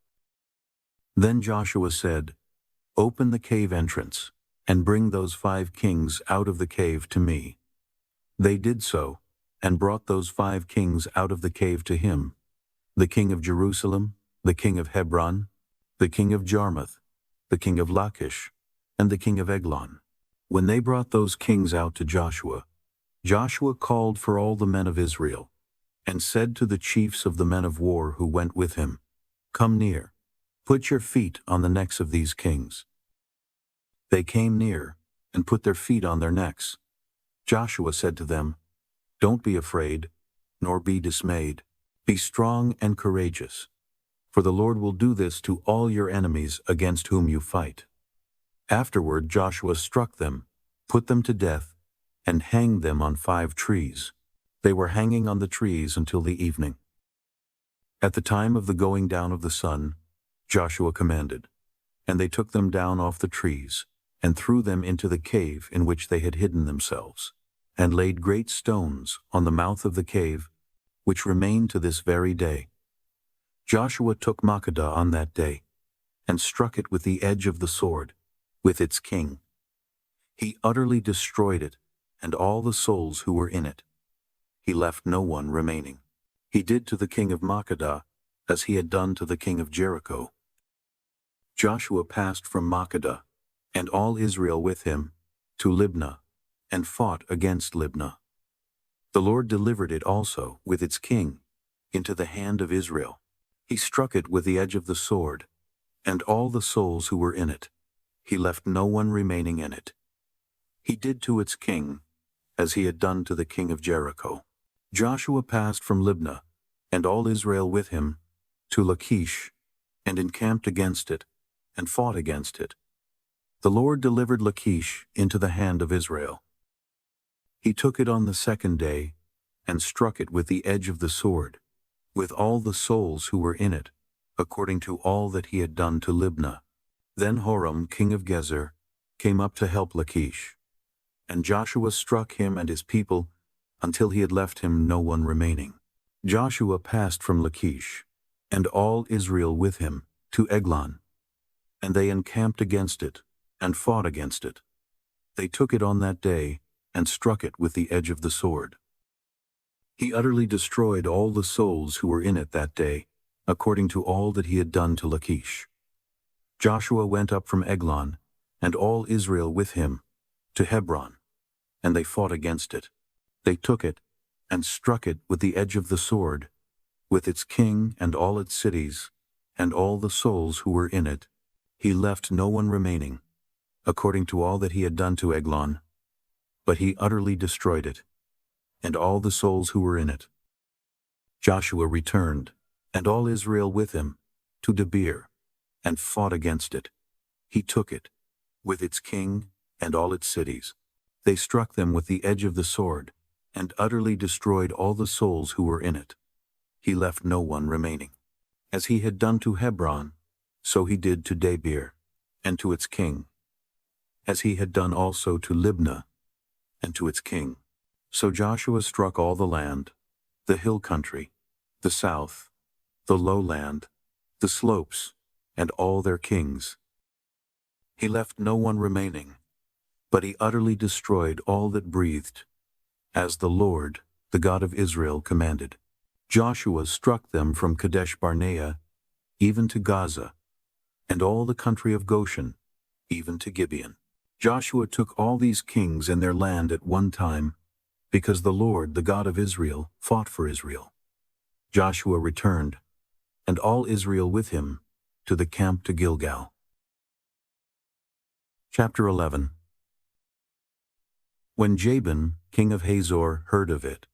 Then Joshua said, Open the cave entrance, and bring those 5 kings out of the cave to me. They did so, and brought those 5 kings out of the cave to him, the king of Jerusalem, the king of Hebron, the king of Jarmuth, the king of Lachish, and the king of Eglon. When they brought those kings out to Joshua, Joshua called for all the men of Israel, and said to the chiefs of the men of war who went with him, Come near, put your feet on the necks of these kings. They came near, and put their feet on their necks. Joshua said to them, "Don't be afraid, nor be dismayed. Be strong and courageous, for the Lord will do this to all your enemies against whom you fight." Afterward Joshua struck them, put them to death, and hanged them on 5 trees. They were hanging on the trees until the evening. At the time of the going down of the sun, Joshua commanded, and they took them down off the trees, and threw them into the cave in which they had hidden themselves, and laid great stones on the mouth of the cave, which remain to this very day. Joshua took Makkedah on that day, and struck it with the edge of the sword, with its king. He utterly destroyed it, and all the souls who were in it. He left no one remaining. He did to the king of Makkedah as he had done to the king of Jericho. Joshua passed from Makkedah, and all Israel with him, to Libnah, and fought against Libnah. The Lord delivered it also, with its king, into the hand of Israel. He struck it with the edge of the sword, and all the souls who were in it. He left no one remaining in it. He did to its king as he had done to the king of Jericho. Joshua passed from Libnah, and all Israel with him, to Lachish, and encamped against it, and fought against it. The Lord delivered Lachish into the hand of Israel. He took it on the 2nd day, and struck it with the edge of the sword, with all the souls who were in it, according to all that he had done to Libnah. Then Horam, king of Gezer, came up to help Lachish. And Joshua struck him and his people, until he had left him no one remaining. Joshua passed from Lachish, and all Israel with him, to Eglon. And they encamped against it, and fought against it. They took it on that day, and struck it with the edge of the sword. He utterly destroyed all the souls who were in it that day, according to all that he had done to Lachish. Joshua went up from Eglon, and all Israel with him, to Hebron, and they fought against it. They took it, and struck it with the edge of the sword, with its king and all its cities, and all the souls who were in it. He left no one remaining, according to all that he had done to Eglon, but he utterly destroyed it, and all the souls who were in it. Joshua returned, and all Israel with him, to Debir, and fought against it. He took it, with its king and all its cities. They struck them with the edge of the sword, and utterly destroyed all the souls who were in it. He left no one remaining. As he had done to Hebron, so he did to Debir, and to its king. As he had done also to Libnah, and to its king. So Joshua struck all the land, the hill country, the south, the lowland, the slopes, and all their kings. He left no one remaining, but he utterly destroyed all that breathed, as the Lord, the God of Israel, commanded. Joshua struck them from Kadesh Barnea, even to Gaza, and all the country of Goshen, even to Gibeon. Joshua took all these kings and their land at one time, because the Lord, the God of Israel, fought for Israel. Joshua returned, and all Israel with him, to the camp to Gilgal. Chapter 11. When Jabin, king of Hazor, heard of it,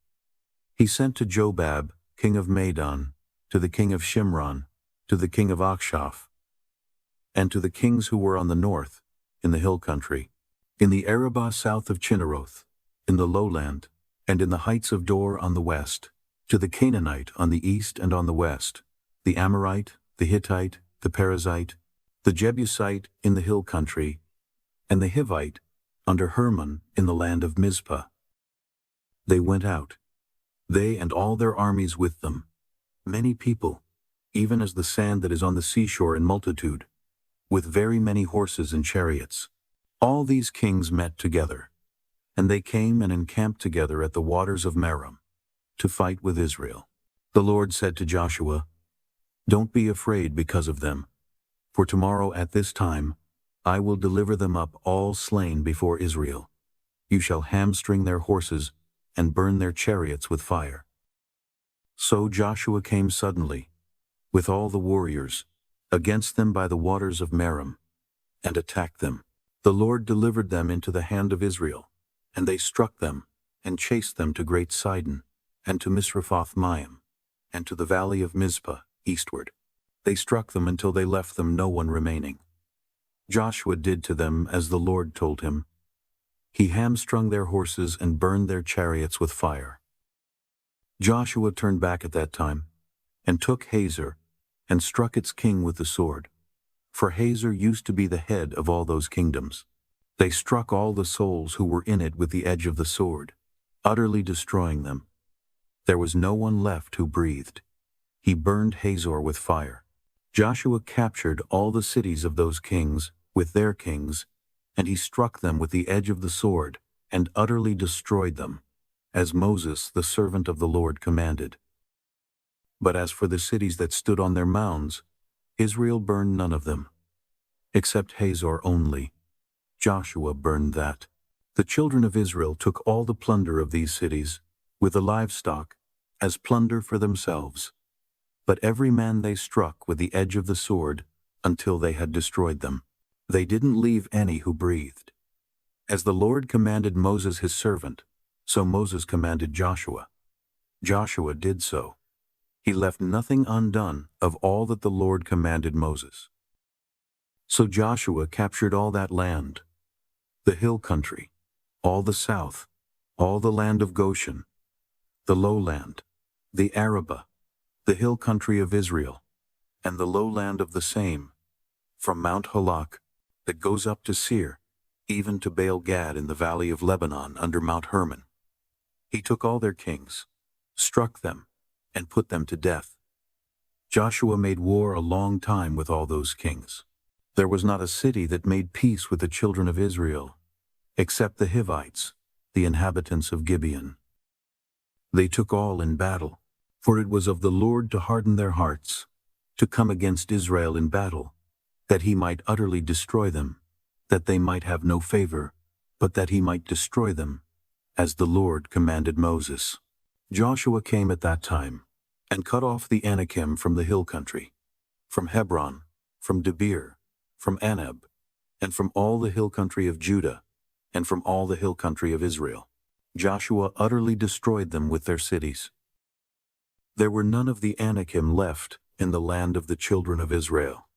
he sent to Jobab, king of Madon, to the king of Shimron, to the king of Achshaph, and to the kings who were on the north, in the hill country, in the Arabah south of Chinneroth, in the lowland, and in the heights of Dor on the west, to the Canaanite on the east and on the west, the Amorite, the Hittite, the Perizzite, the Jebusite in the hill country, and the Hivite under Hermon in the land of Mizpah. They went out, they and all their armies with them, many people, even as the sand that is on the seashore in multitude, with very many horses and chariots. All these kings met together, and they came and encamped together at the waters of Merom, to fight with Israel. The Lord said to Joshua, "Don't be afraid because of them, for tomorrow at this time I will deliver them up all slain before Israel. You shall hamstring their horses and burn their chariots with fire." So Joshua came suddenly, with all the warriors, against them by the waters of Merom, and attacked them. The Lord delivered them into the hand of Israel, and they struck them, and chased them to Great Sidon, and to Misrephoth-Maim, and to the valley of Mizpah, eastward. They struck them until they left them no one remaining. Joshua did to them as the Lord told him. He hamstrung their horses and burned their chariots with fire. Joshua turned back at that time, and took Hazor, and struck its king with the sword. For Hazor used to be the head of all those kingdoms. They struck all the souls who were in it with the edge of the sword, utterly destroying them. There was no one left who breathed. He burned Hazor with fire. Joshua captured all the cities of those kings with their kings, and he struck them with the edge of the sword, and utterly destroyed them, as Moses the servant of the Lord commanded. But as for the cities that stood on their mounds, Israel burned none of them, except Hazor only. Joshua burned that. The children of Israel took all the plunder of these cities, with the livestock, as plunder for themselves. But every man they struck with the edge of the sword, until they had destroyed them. They didn't leave any who breathed. As the Lord commanded Moses his servant, so Moses commanded Joshua. Joshua did so. He left nothing undone of all that the Lord commanded Moses. So Joshua captured all that land, the hill country, all the south, all the land of Goshen, the lowland, the Arabah, the hill country of Israel, and the lowland of the same, from Mount Halak, that goes up to Seir, even to Baal-Gad in the valley of Lebanon under Mount Hermon. He took all their kings, struck them, and put them to death. Joshua made war a long time with all those kings. There was not a city that made peace with the children of Israel, except the Hivites, the inhabitants of Gibeon. They took all in battle, for it was of the Lord to harden their hearts, to come against Israel in battle, that he might utterly destroy them, that they might have no favor, but that he might destroy them, as the Lord commanded Moses. Joshua came at that time, and cut off the Anakim from the hill country, from Hebron, from Debir, from Anab, and from all the hill country of Judah, and from all the hill country of Israel. Joshua utterly destroyed them with their cities. There were none of the Anakim left in the land of the children of Israel.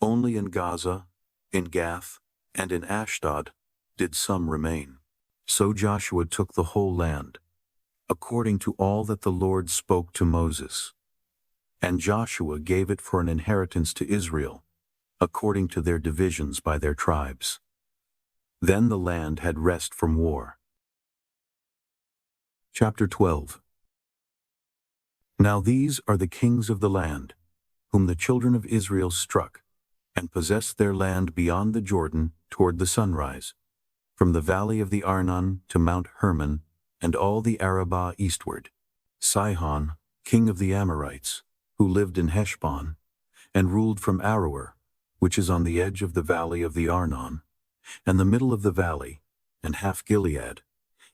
Only in Gaza, in Gath, and in Ashdod did some remain. So Joshua took the whole land, according to all that the Lord spoke to Moses. And Joshua gave it for an inheritance to Israel, according to their divisions by their tribes. Then the land had rest from war. Chapter 12. Now these are the kings of the land, whom the children of Israel struck, and possessed their land beyond the Jordan toward the sunrise, from the valley of the Arnon to Mount Hermon, and all the Arabah eastward. Sihon, king of the Amorites, who lived in Heshbon, and ruled from Aroer, which is on the edge of the valley of the Arnon, and the middle of the valley, and half Gilead,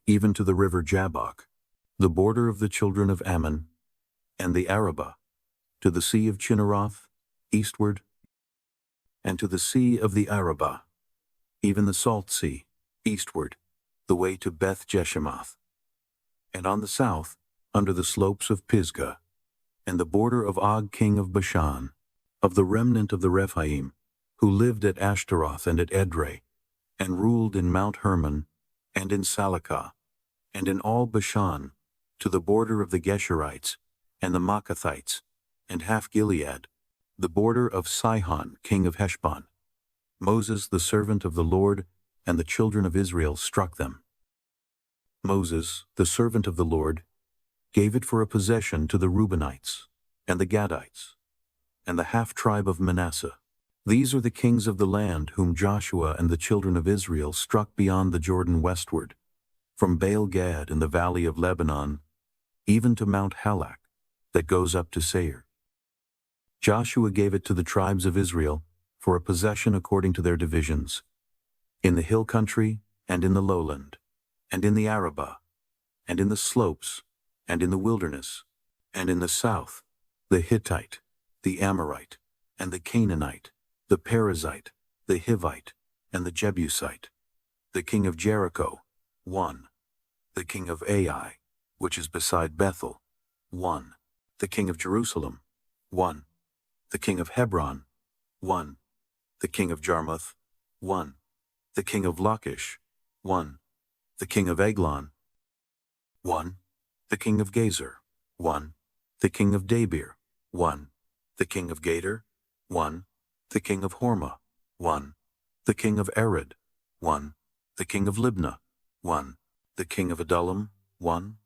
even to the river Jabbok, the border of the children of Ammon, and the Arabah, to the sea of Chinneroth, eastward, and to the sea of the Arabah, even the salt sea, eastward, the way to Beth-Jeshemoth, and on the south, under the slopes of Pisgah, and the border of Og king of Bashan, of the remnant of the Rephaim, who lived at Ashtaroth and at Edrei, and ruled in Mount Hermon, and in Salakah, and in all Bashan, to the border of the Geshurites, and the Maacathites, and half Gilead, the border of Sihon king of Heshbon. Moses the servant of the Lord and the children of Israel struck them. Moses, the servant of the Lord, gave it for a possession to the Reubenites, and the Gadites, and the half-tribe of Manasseh. These are the kings of the land whom Joshua and the children of Israel struck beyond the Jordan westward, from Baal-Gad in the valley of Lebanon, even to Mount Halak, that goes up to Seir. Joshua gave it to the tribes of Israel for a possession according to their divisions, in the hill country, and in the lowland, and in the Arabah, and in the slopes, and in the wilderness, and in the south, the Hittite, the Amorite, and the Canaanite, the Perizzite, the Hivite, and the Jebusite, the king of Jericho, 1. The king of Ai, which is beside Bethel, 1. The king of Jerusalem, 1. The king of Hebron, 1. The king of Jarmuth, 1. The king of Lachish, 1. The king of Eglon, 1. The king of Gezer, 1. The king of Debir, 1. The king of Gader, 1. The king of Hormah, 1. The king of Arad, 1. The king of Libnah, 1. The king of Adullam, 1.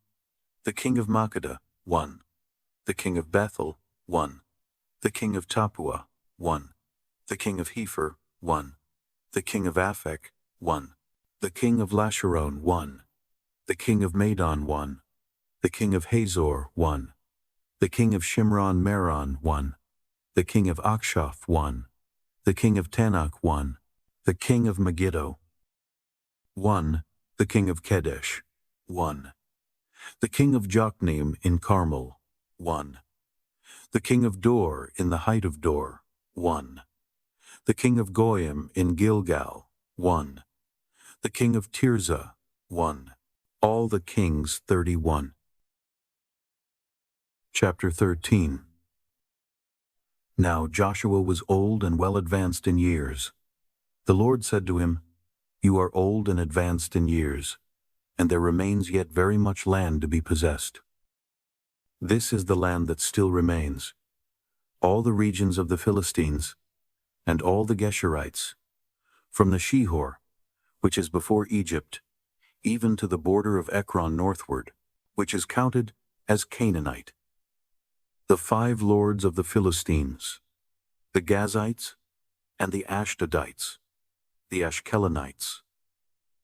The king of Makkedah, 1. The king of Bethel, 1. The king of Tappuah, 1. The king of Hepher, 1. The king of Aphek, 1. The king of Lasharon, 1. The king of Madon, 1. The king of Hazor, 1. The king of Shimron Meron, 1. The king of Akshaph, 1. The king of Tanakh, 1. The king of Megiddo, 1. The king of Kedesh, 1. The king of Jokneam in Carmel, 1. The king of Dor in the height of Dor, 1. The king of Goyim in Gilgal, 1. The king of Tirzah, 1. All the kings 31. Chapter 13. Now Joshua was old and well advanced in years. The Lord said to him, You are old and advanced in years, and there remains yet very much land to be possessed. This is the land that still remains, all the regions of the Philistines, and all the Geshurites, from the Shihor, which is before Egypt, even to the border of Ekron northward, which is counted as Canaanite. The 5 lords of the Philistines, the Gazites, and the Ashdodites, the Ashkelonites,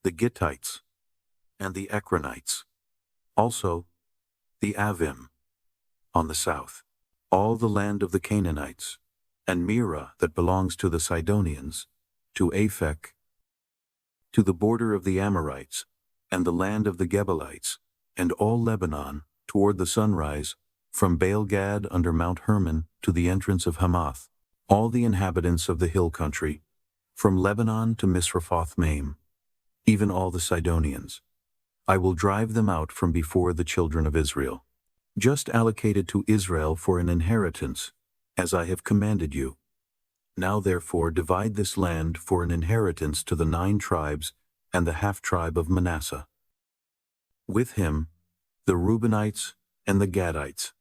the Gittites, and the Ekronites, also the Avim, on the south, all the land of the Canaanites, and Mira that belongs to the Sidonians, to Aphek, to the border of the Amorites, and the land of the Gebalites, and all Lebanon, toward the sunrise, from Baal-Gad under Mount Hermon to the entrance of Hamath, all the inhabitants of the hill country, from Lebanon to Misrephoth-Maim, even all the Sidonians. I will drive them out from before the children of Israel, just allocated to Israel for an inheritance, as I have commanded you. Now therefore divide this land for an inheritance to the 9 tribes and the half-tribe of Manasseh. With him, the Reubenites and the Gadites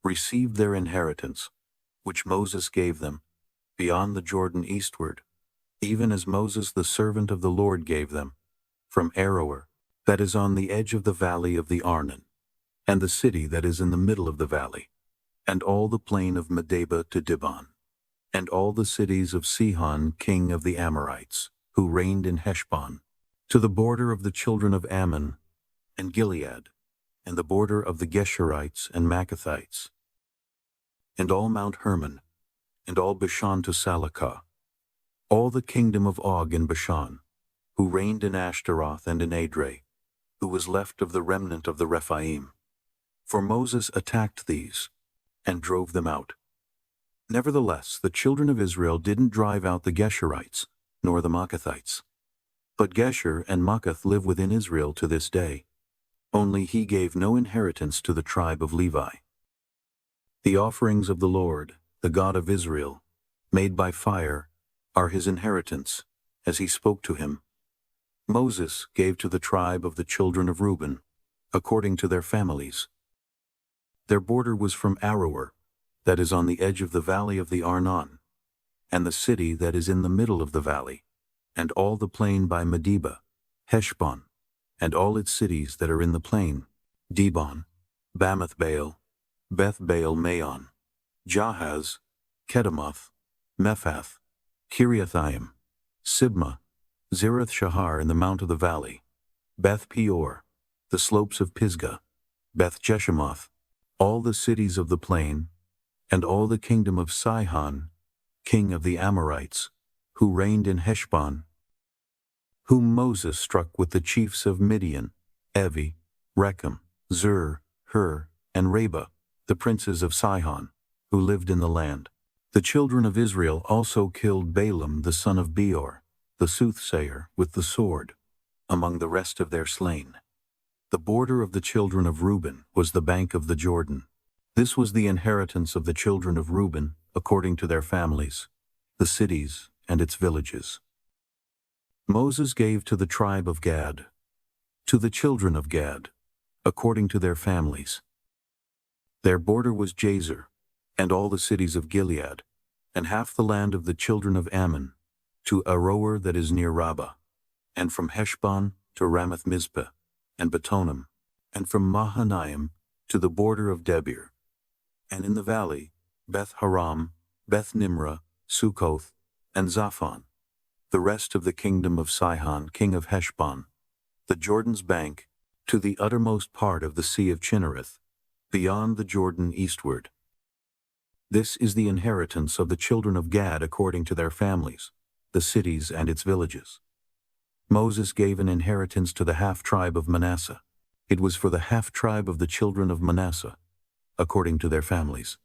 received their inheritance, which Moses gave them, beyond the Jordan eastward, even as Moses the servant of the Lord gave them, from Aroer, that is on the edge of the valley of the Arnon, and the city that is in the middle of the valley, and all the plain of Medeba to Dibon, and all the cities of Sihon king of the Amorites, who reigned in Heshbon, to the border of the children of Ammon, and Gilead, and the border of the Geshurites and Maccathites, and all Mount Hermon, and all Bashan to Salakah, all the kingdom of Og in Bashan, who reigned in Ashtaroth and in Edrei, who was left of the remnant of the Rephaim. For Moses attacked these, and drove them out. Nevertheless, the children of Israel didn't drive out the Geshurites, nor the Maccathites. But Gesher and Machcath live within Israel to this day. Only he gave no inheritance to the tribe of Levi. The offerings of the Lord, the God of Israel, made by fire, are his inheritance, as he spoke to him. Moses gave to the tribe of the children of Reuben, according to their families. Their border was from Aroer, that is on the edge of the valley of the Arnon, and the city that is in the middle of the valley, and all the plain by Medeba, Heshbon, and all its cities that are in the plain, Dibon, Bamoth-baal, Beth-baal-meon, Jahaz, Kedemoth, Mephath, Kiriathaim, Sibmah, Zerath-Shahar in the mount of the valley, Beth-peor, the slopes of Pisgah, Beth-jeshemoth, all the cities of the plain, and all the kingdom of Sihon, king of the Amorites, who reigned in Heshbon, whom Moses struck with the chiefs of Midian, Evi, Rechem, Zur, Hur, and Reba, the princes of Sihon, who lived in the land. The children of Israel also killed Balaam the son of Beor, the soothsayer, with the sword, among the rest of their slain. The border of the children of Reuben was the bank of the Jordan. This was the inheritance of the children of Reuben, according to their families, the cities and its villages. Moses gave to the tribe of Gad, to the children of Gad, according to their families. Their border was Jazer, and all the cities of Gilead, and half the land of the children of Ammon, to Aroer that is near Rabbah, and from Heshbon to Ramath-Mizpeh, and Betonim, and from Mahanaim to the border of Debir, and in the valley, Beth-Haram, Beth-Nimrah, Succoth, and Zaphon, the rest of the kingdom of Sihon, king of Heshbon, the Jordan's bank, to the uttermost part of the sea of Chinnereth, beyond the Jordan eastward. This is the inheritance of the children of Gad according to their families, the cities and its villages. Moses gave an inheritance to the half-tribe of Manasseh. It was for the half-tribe of the children of Manasseh, according to their families.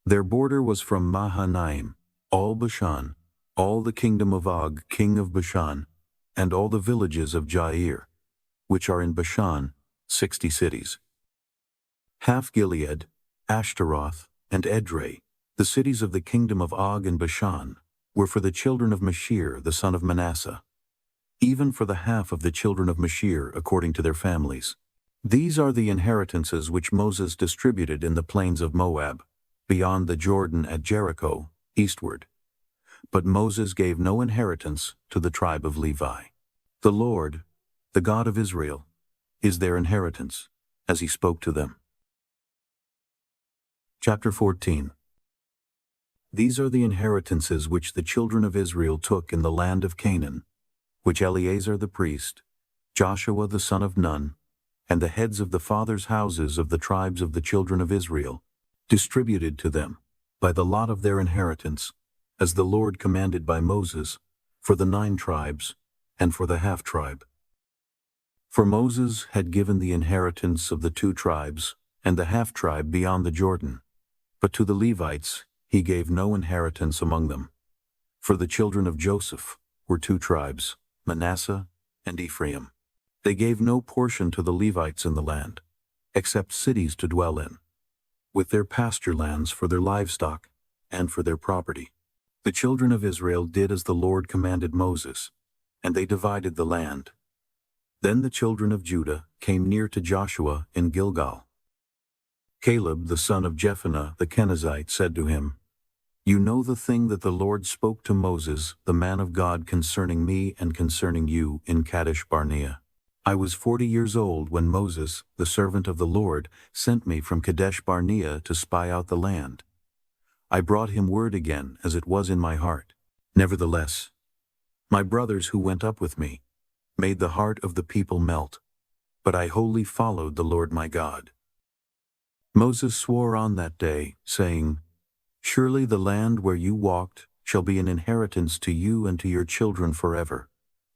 Their border was from Mahanaim, all Bashan, all the kingdom of Og, king of Bashan, and all the villages of Jair, which are in Bashan, 60 cities. Half Gilead, Ashtaroth, and Edrei, the cities of the kingdom of Og and Bashan, were for the children of Mashir, the son of Manasseh, even for the half of the children of Mashir according to their families. These are the inheritances which Moses distributed in the plains of Moab, beyond the Jordan at Jericho, eastward. But Moses gave no inheritance to the tribe of Levi. The Lord, the God of Israel, is their inheritance, as he spoke to them. Chapter 14. These are the inheritances which the children of Israel took in the land of Canaan, which Eleazar the priest, Joshua the son of Nun, and the heads of the fathers' houses of the tribes of the children of Israel, distributed to them, by the lot of their inheritance, as the Lord commanded by Moses, for the 9 tribes, and for the half-tribe. For Moses had given the inheritance of the 2 tribes, and the half-tribe beyond the Jordan, but to the Levites he gave no inheritance among them. For the children of Joseph were 2 tribes, Manasseh and Ephraim. They gave no portion to the Levites in the land, except cities to dwell in, with their pasture lands for their livestock and for their property. The children of Israel did as the Lord commanded Moses, and they divided the land. Then the children of Judah came near to Joshua in Gilgal. Caleb the son of Jephunneh the Kenizzite said to him, "You know the thing that the Lord spoke to Moses, the man of God, concerning me and concerning you in Kadesh Barnea. I was 40 years old when Moses, the servant of the Lord, sent me from Kadesh Barnea to spy out the land. I brought him word again, as it was in my heart. Nevertheless, my brothers who went up with me made the heart of the people melt, but I wholly followed the Lord my God." Moses swore on that day, saying, "Surely the land where you walked shall be an inheritance to you and to your children forever,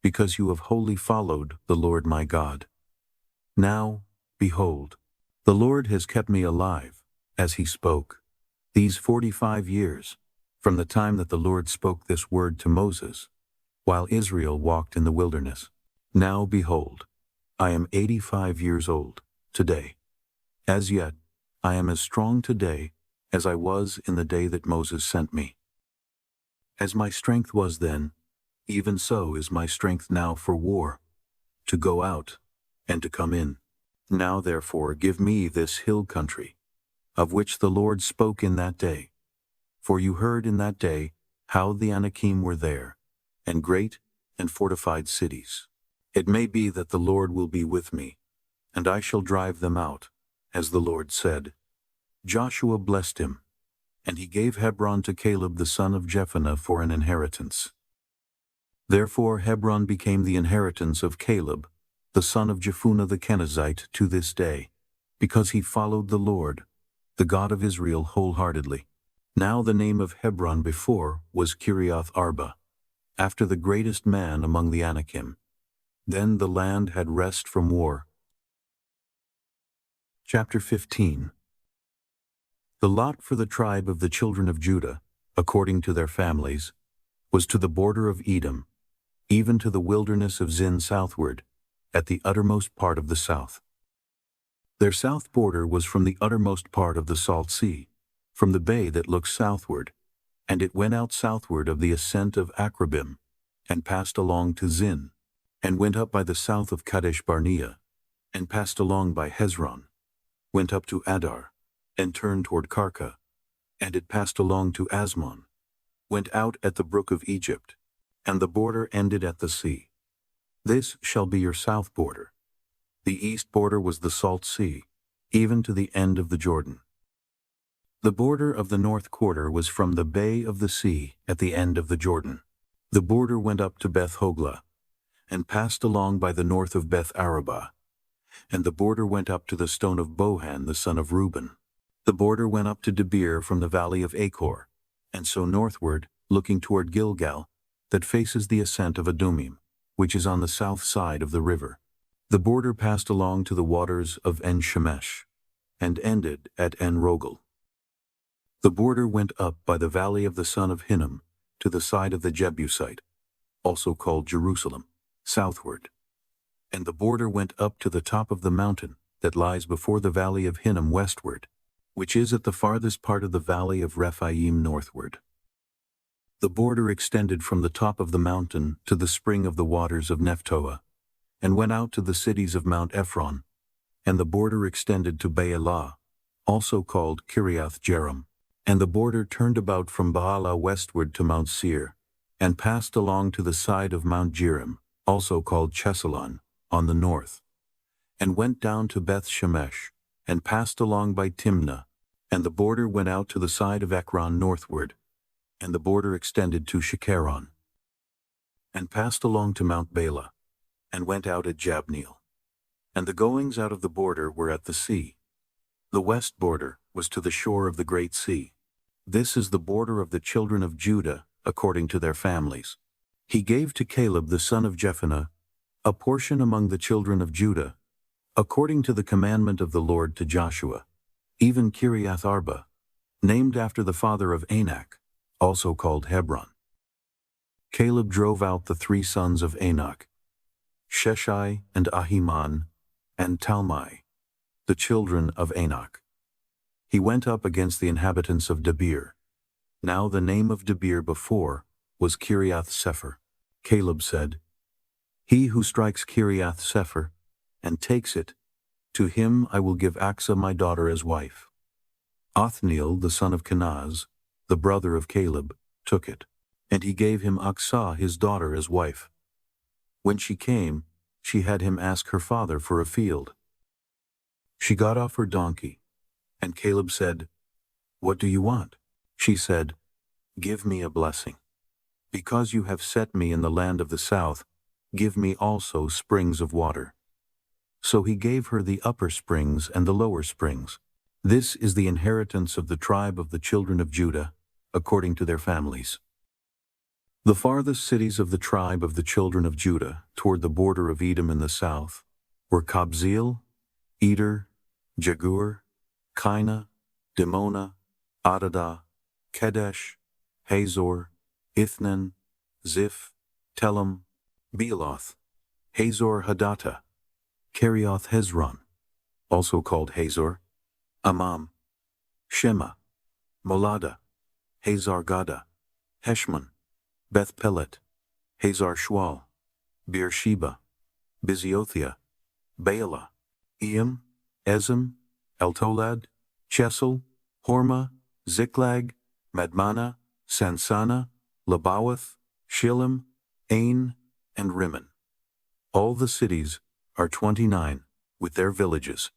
because you have wholly followed the Lord my God. Now, behold, the Lord has kept me alive, as he spoke, these 45 years, from the time that the Lord spoke this word to Moses, while Israel walked in the wilderness. Now, behold, I am 85 years old today. As yet, I am as strong today as I was in the day that Moses sent me. As my strength was then, even so is my strength now for war, to go out and to come in. Now therefore give me this hill country, of which the Lord spoke in that day. For you heard in that day how the Anakim were there, and great and fortified cities. It may be that the Lord will be with me, and I shall drive them out, as the Lord said." Joshua blessed him, and he gave Hebron to Caleb the son of Jephunneh for an inheritance. Therefore Hebron became the inheritance of Caleb, the son of Jephunneh the Kenizzite, to this day, because he followed the Lord, the God of Israel, wholeheartedly. Now the name of Hebron before was Kiriath Arba, after the greatest man among the Anakim. Then the land had rest from war. Chapter 15. The lot for the tribe of the children of Judah, according to their families, was to the border of Edom, even to the wilderness of Zin southward, at the uttermost part of the south. Their south border was from the uttermost part of the Salt Sea, from the bay that looks southward, and it went out southward of the ascent of Akrabim, and passed along to Zin, and went up by the south of Kadesh Barnea, and passed along by Hezron, went up to Adar, and turned toward Karka, and it passed along to Asmon, went out at the brook of Egypt, and the border ended at the sea. This shall be your south border. The east border was the Salt Sea, even to the end of the Jordan. The border of the north quarter was from the bay of the sea at the end of the Jordan. The border went up to Beth Hoglah, and passed along by the north of Beth Arabah, and the border went up to the stone of Bohan the son of Reuben. The border went up to Debir from the valley of Achor, and so northward, looking toward Gilgal, that faces the ascent of Adumim, which is on the south side of the river. The border passed along to the waters of En-Shemesh, and ended at En-Rogel. The border went up by the valley of the son of Hinnom, to the side of the Jebusite, also called Jerusalem, southward. And the border went up to the top of the mountain that lies before the valley of Hinnom westward, which is at the farthest part of the valley of Rephaim northward. The border extended from the top of the mountain to the spring of the waters of Nephtoah, and went out to the cities of Mount Ephron, and the border extended to Baalah, also called Kiriath Jearim. And the border turned about from Baalah westward to Mount Seir, and passed along to the side of Mount Jearim, also called Chesalon, on the north, and went down to Beth Shemesh, and passed along by Timnah, and the border went out to the side of Ekron northward, and the border extended to Shekaron, and passed along to Mount Bala, and went out at Jabneel. And the goings out of the border were at the sea. The west border was to the shore of the great sea. This is the border of the children of Judah, according to their families. He gave to Caleb the son of Jephunneh a portion among the children of Judah, according to the commandment of the Lord to Joshua, even Kiriath Arba, named after the father of Anak, also called Hebron. Caleb drove out the 3 sons of Anak, Sheshai and Ahiman, and Talmai, the children of Anak. He went up against the inhabitants of Debir. Now the name of Debir before was Kiriath Sepher. Caleb said, He who strikes Kiriath Sepher, and takes it, to him I will give Achsah my daughter as wife. Othniel the son of Kenaz, the brother of Caleb, took it, and he gave him Achsah his daughter as wife. When she came, she had him ask her father for a field. She got off her donkey, and Caleb said, What do you want? She said, Give me a blessing. Because you have set me in the land of the south, give me also springs of water. So he gave her the upper springs and the lower springs. This is the inheritance of the tribe of the children of Judah, according to their families. The farthest cities of the tribe of the children of Judah, toward the border of Edom in the south, were Kabzeel, Eder, Jagur, Kainah, Dimona, Adadah, Kedesh, Hazor, Ithnan, Ziph, Telem, Bealoth, Hazor Hadattah, Kerioth Hezron, also called Hazor, Amam, Shema, Molada, Hazar Gada, Heshmon, Beth Pelet, Hazar Shual, Beersheba, Biziothia, Baalah, Eam, Ezem, Eltolad, Chesel, Hormah, Ziklag, Madmana, Sansana, Labawath, Shillim, Ain, and Rimmon. All the cities are 29, with their villages.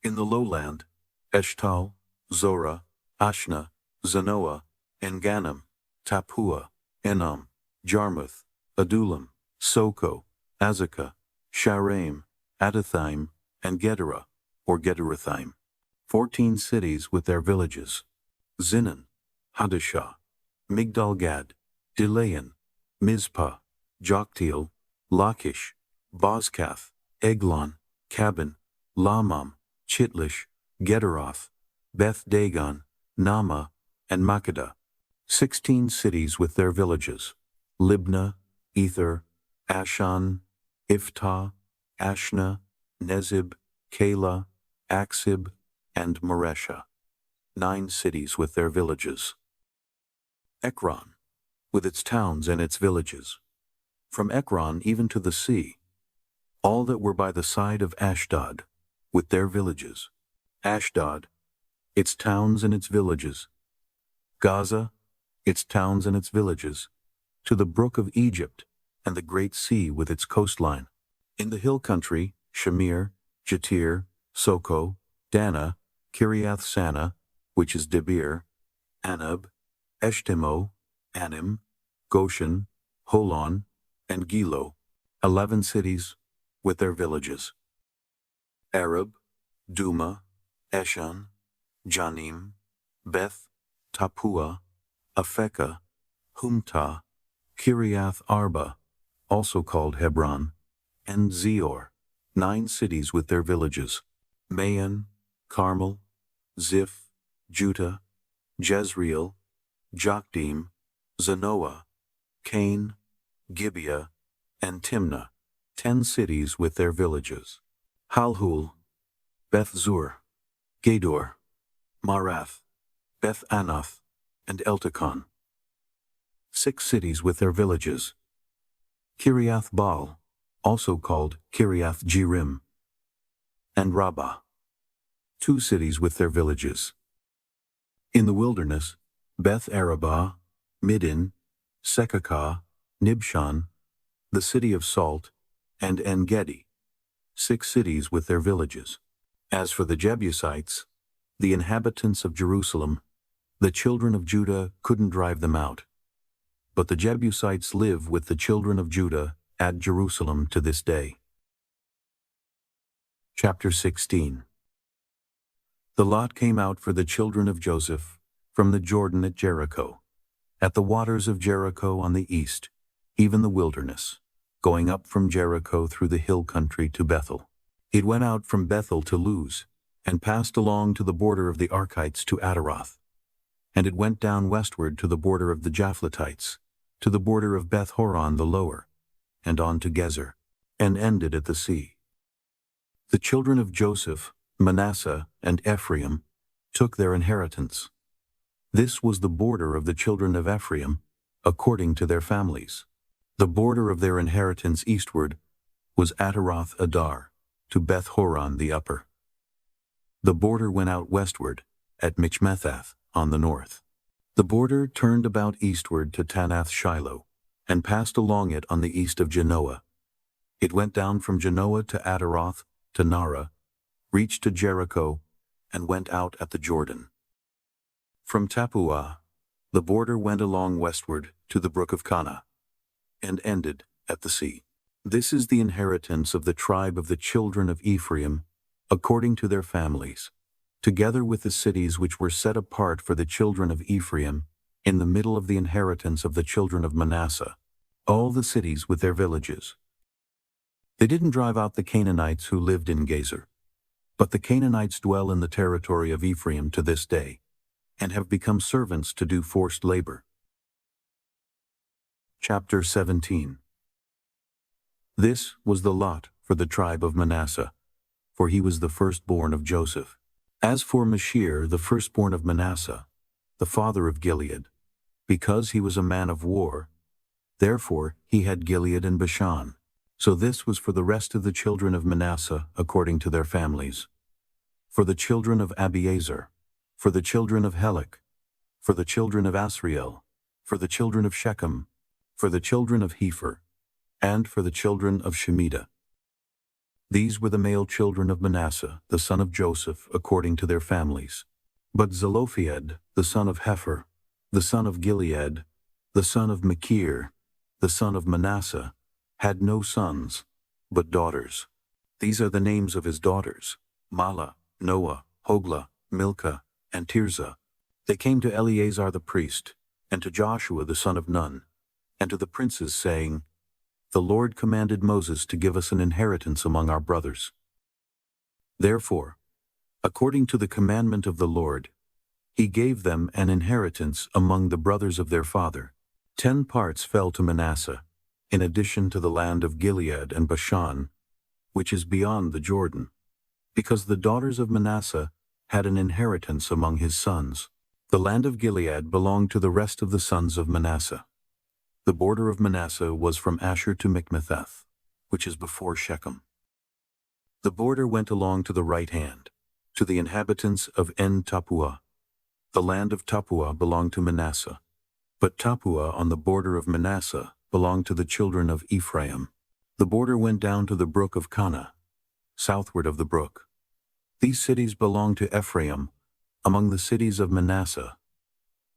In the lowland, Eshtal, Zorah, Ashna, Zanoah, Enganim, Tapua, Enam, Jarmuth, Adullam, Soko, Azekah, Sharaim, Adathaim, and Gederah, or Gederathim. 14 cities with their villages. Zinon, Hadashah, Migdal-Gad, Dilayan, Mizpah, Joktiel, Lachish, Bozkath, Eglon, Cabin, Lamam, Chitlish, Gederoth, Beth Dagon, Nama, and Makkedah. 16 cities with their villages. Libnah, Ether, Ashan, Iftah, Ashna, Nezib, Kala, Aksib, and Maresha, 9 cities with their villages. Ekron, with its towns and its villages. From Ekron even to the sea, all that were by the side of Ashdod, with their villages. Ashdod, its towns and its villages. Gaza, its towns and its villages, to the brook of Egypt and the great sea with its coastline. In the hill country, Shamir, Jatir, Soko, Dana, Kiriath Sana, which is Debir, Anab, Eshtemo, Anim, Goshen, Holon, and Gilo, 11 cities with their villages. Arab, Duma, Eshan, Janim, Beth, Tapua, Afekah, Humta, Kiriath Arba, also called Hebron, and Zior, 9 cities with their villages. Maon, Carmel, Ziph, Judah, Jezreel, Jokdeam, Zanoah, Cain, Gibeah, and Timnah, 10 cities with their villages. Halhul, Beth Zur, Gedor, Marath, Beth Anath, and Eltekon, 6 cities with their villages. Kiriath Baal, also called Kiriath Jearim, and Rabbah, 2 cities with their villages. In the wilderness, Beth Arabah, Middin, Sekakah, Nibshan, the city of Salt, and En-Gedi, 6 cities with their villages. As for the Jebusites, the inhabitants of Jerusalem, the children of Judah couldn't drive them out. But the Jebusites live with the children of Judah at Jerusalem to this day. Chapter 16. The lot came out for the children of Joseph from the Jordan at Jericho, at the waters of Jericho on the east, even the wilderness, going up from Jericho through the hill country to Bethel. It went out from Bethel to Luz, and passed along to the border of the Archites to Ataroth. And it went down westward to the border of the Japhletites, to the border of Beth Horon the lower, and on to Gezer, and ended at the sea. The children of Joseph, Manasseh, and Ephraim took their inheritance. This was the border of the children of Ephraim, according to their families. The border of their inheritance eastward was Ataroth Adar, to Beth Horon the upper. The border went out westward, at Michmethath on the north. The border turned about eastward to Tanath Shiloh, and passed along it on the east of Genoa. It went down from Genoa to Ataroth, to Nara, reached to Jericho, and went out at the Jordan. From Tappuah, the border went along westward to the brook of Kana, and ended at the sea. This is the inheritance of the tribe of the children of Ephraim, according to their families, together with the cities which were set apart for the children of Ephraim, in the middle of the inheritance of the children of Manasseh, all the cities with their villages. They didn't drive out the Canaanites who lived in Gezer, but the Canaanites dwell in the territory of Ephraim to this day, and have become servants to do forced labor. Chapter 17. This was the lot for the tribe of Manasseh, for he was the firstborn of Joseph. As for Mashir, the firstborn of Manasseh, the father of Gilead, because he was a man of war, therefore he had Gilead and Bashan. So this was for the rest of the children of Manasseh according to their families. For the children of Abiezer, for the children of Helek, for the children of Asriel, for the children of Shechem, for the children of Hepher, and for the children of Shemitah. These were the male children of Manasseh, the son of Joseph, according to their families. But Zelophehad, the son of Hepher, the son of Gilead, the son of Machir, the son of Manasseh, had no sons, but daughters. These are the names of his daughters: Mahlah, Noah, Hoglah, Milcah, and Tirzah. They came to Eleazar the priest, and to Joshua the son of Nun, and to the princes, saying, The Lord commanded Moses to give us an inheritance among our brothers. Therefore, according to the commandment of the Lord, he gave them an inheritance among the brothers of their father. 10 parts fell to Manasseh, in addition to the land of Gilead and Bashan, which is beyond the Jordan, because the daughters of Manasseh had an inheritance among his sons. The land of Gilead belonged to the rest of the sons of Manasseh. The border of Manasseh was from Asher to Michmetheth, which is before Shechem. The border went along to the right hand, to the inhabitants of En-Tappuah. The land of Tappuah belonged to Manasseh, but Tappuah on the border of Manasseh belonged to the children of Ephraim. The border went down to the brook of Kanah, southward of the brook. These cities belonged to Ephraim, among the cities of Manasseh.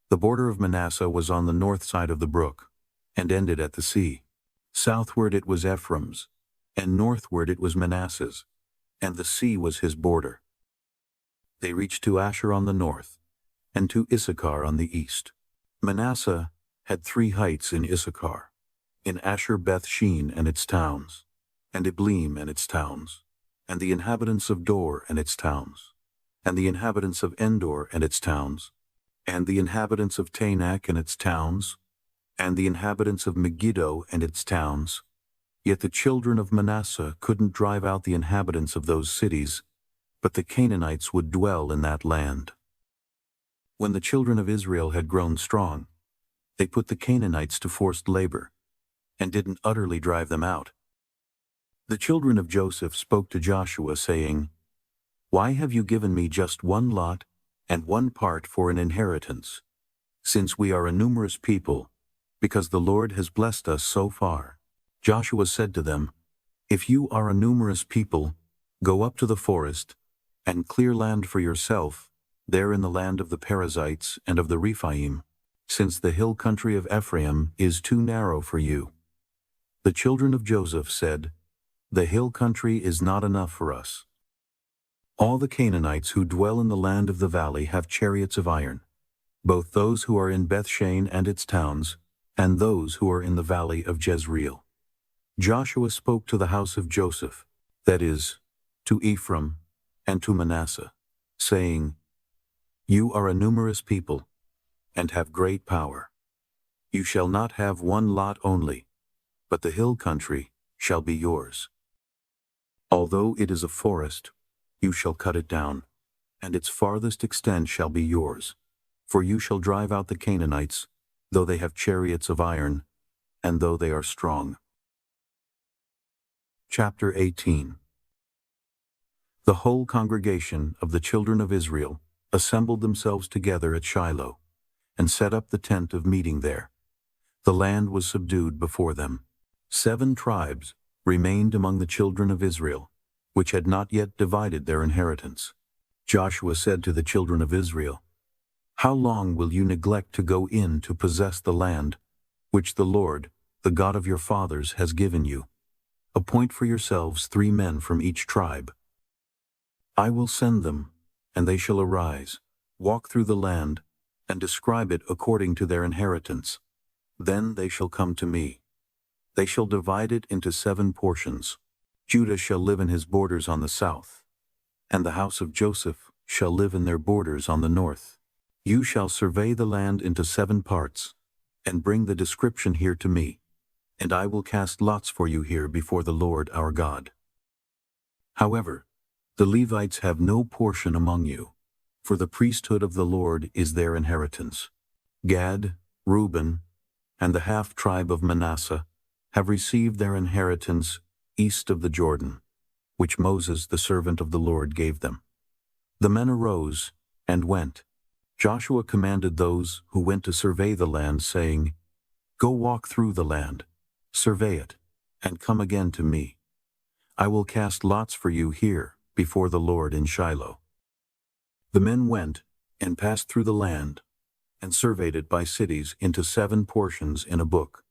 The border of Manasseh was on the north side of the brook, and ended at the sea. Southward it was Ephraim's, and northward it was Manasseh's, and the sea was his border. They reached to Asher on the north, and to Issachar on the east. Manasseh had 3 heights in Issachar, in Asher Beth-Shean and its towns, and Ibleam and its towns, and the inhabitants of Dor and its towns, and the inhabitants of Endor and its towns, and the inhabitants of Taanach and its towns, and the inhabitants of Megiddo and its towns. Yet the children of Manasseh couldn't drive out the inhabitants of those cities, but the Canaanites would dwell in that land. When the children of Israel had grown strong, they put the Canaanites to forced labor, and didn't utterly drive them out. The children of Joseph spoke to Joshua, saying, "Why have you given me just 1 lot and 1 part for an inheritance, since we are a numerous people, because the Lord has blessed us so far?" Joshua said to them, "If you are a numerous people, go up to the forest, and clear land for yourself, there in the land of the Perizzites and of the Rephaim, since the hill country of Ephraim is too narrow for you." The children of Joseph said, "The hill country is not enough for us. All the Canaanites who dwell in the land of the valley have chariots of iron, both those who are in Beth-Shean and its towns, and those who are in the valley of Jezreel." Joshua spoke to the house of Joseph, that is, to Ephraim and to Manasseh, saying, "You are a numerous people, and have great power. You shall not have 1 lot only, but the hill country shall be yours. Although it is a forest, you shall cut it down, and its farthest extent shall be yours, for you shall drive out the Canaanites, though they have chariots of iron, and though they are strong." Chapter 18. The whole congregation of the children of Israel assembled themselves together at Shiloh, and set up the tent of meeting there. The land was subdued before them. 7 tribes remained among the children of Israel, which had not yet divided their inheritance. Joshua said to the children of Israel, "How long will you neglect to go in to possess the land, which the Lord, the God of your fathers, has given you? Appoint for yourselves 3 men from each tribe. I will send them, and they shall arise, walk through the land, and describe it according to their inheritance. Then they shall come to me. They shall divide it into 7 portions. Judah shall live in his borders on the south, and the house of Joseph shall live in their borders on the north. You shall survey the land into 7 parts, and bring the description here to me, and I will cast lots for you here before the Lord our God. However, the Levites have no portion among you, for the priesthood of the Lord is their inheritance. Gad, Reuben, and the half-tribe of Manasseh have received their inheritance east of the Jordan, which Moses the servant of the Lord gave them." The men arose and went. Joshua commanded those who went to survey the land, saying, "Go walk through the land, survey it, and come again to me. I will cast lots for you here before the Lord in Shiloh." The men went and passed through the land, and surveyed it by cities into 7 portions in a book.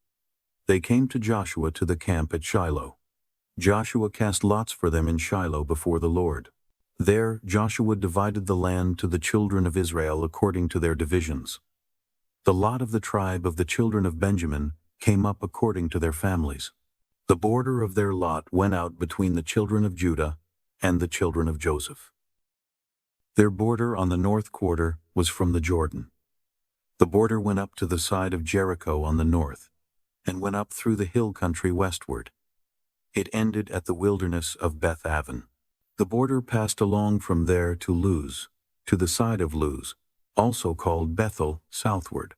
They came to Joshua to the camp at Shiloh. Joshua cast lots for them in Shiloh before the Lord. There Joshua divided the land to the children of Israel according to their divisions. The lot of the tribe of the children of Benjamin came up according to their families. The border of their lot went out between the children of Judah and the children of Joseph. Their border on the north quarter was from the Jordan. The border went up to the side of Jericho on the north, and went up through the hill country westward. It ended at the wilderness of Beth Aven. The border passed along from there to Luz, to the side of Luz, also called Bethel, southward.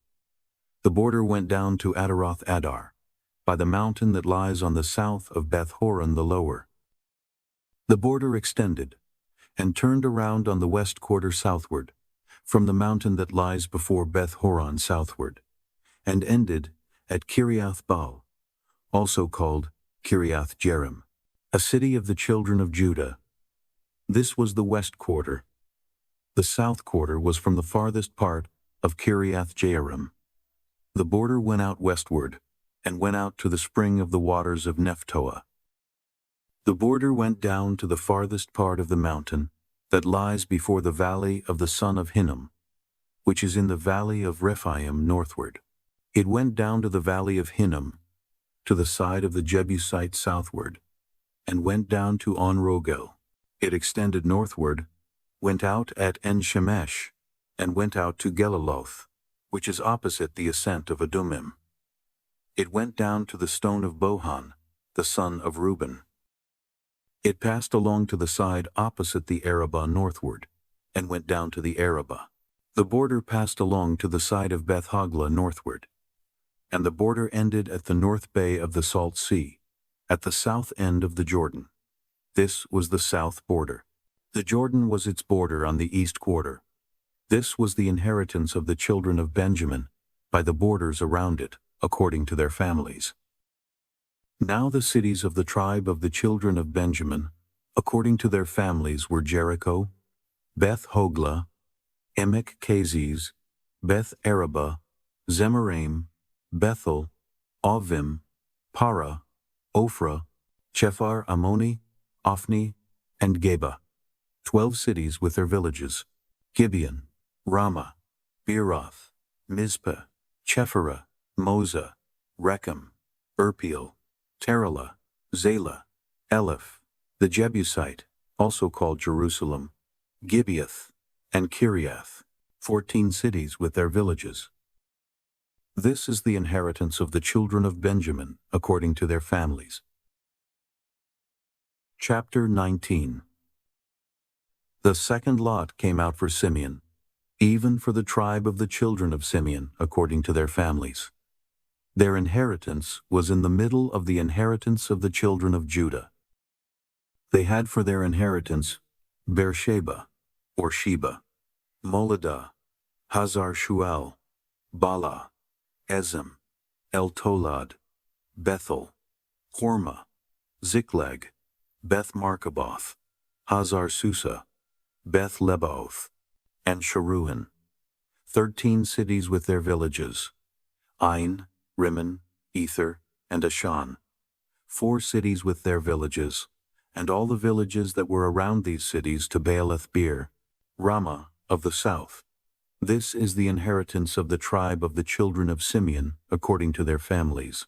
The border went down to Adaroth Adar, by the mountain that lies on the south of Beth Horon the lower. The border extended, and turned around on the west quarter southward, from the mountain that lies before Beth Horon southward, and ended at Kiriath Baal, also called Kiriath Jearim, a city of the children of Judah. This was the west quarter. The south quarter was from the farthest part of Kiriath Jearim. The border went out westward, and went out to the spring of the waters of Nephtoah. The border went down to the farthest part of the mountain that lies before the valley of the son of Hinnom, which is in the valley of Rephaim northward. It went down to the valley of Hinnom, to the side of the Jebusite southward, and went down to On-Rogel. It extended northward, went out at En-Shemesh, and went out to Geliloth, which is opposite the ascent of Adumim. It went down to the stone of Bohan, the son of Reuben. It passed along to the side opposite the Arabah northward, and went down to the Arabah. The border passed along to the side of Beth Hoglah northward, and the border ended at the north bay of the Salt Sea, at the south end of the Jordan. This was the south border. The Jordan was its border on the east quarter. This was the inheritance of the children of Benjamin, by the borders around it, according to their families. Now the cities of the tribe of the children of Benjamin, according to their families, were Jericho, Beth Hoglah, Emek Keziz, Beth Arabah, Zemaraim, Bethel, Ovim, Para, Ophrah, Chephar Ammoni, Ophni, and Geba, 12 cities with their villages, Gibeon, Ramah, Beeroth, Mizpah, Chephirah, Moza, Rechem, Irpeel, Terah, Zela, Eleph, the Jebusite, also called Jerusalem, Gibeath, and Kiriath, 14 cities with their villages. This is the inheritance of the children of Benjamin, according to their families. Chapter 19. The second lot came out for Simeon, even for the tribe of the children of Simeon, according to their families. Their inheritance was in the middle of the inheritance of the children of Judah. They had for their inheritance Beersheba, or Sheba, Moladah, Hazar Shual, Bala, Ezem, El-Tolad, Bethel, Hormah, Ziklag, Beth Markaboth, Hazar Susa, Beth Lebaoth, and Sharuhen, 13 cities with their villages, Ain, Rimmon, Ether, and Ashan, 4 cities with their villages, and all the villages that were around these cities to Baalath Beer, Ramah of the south. This is the inheritance of the tribe of the children of Simeon, according to their families.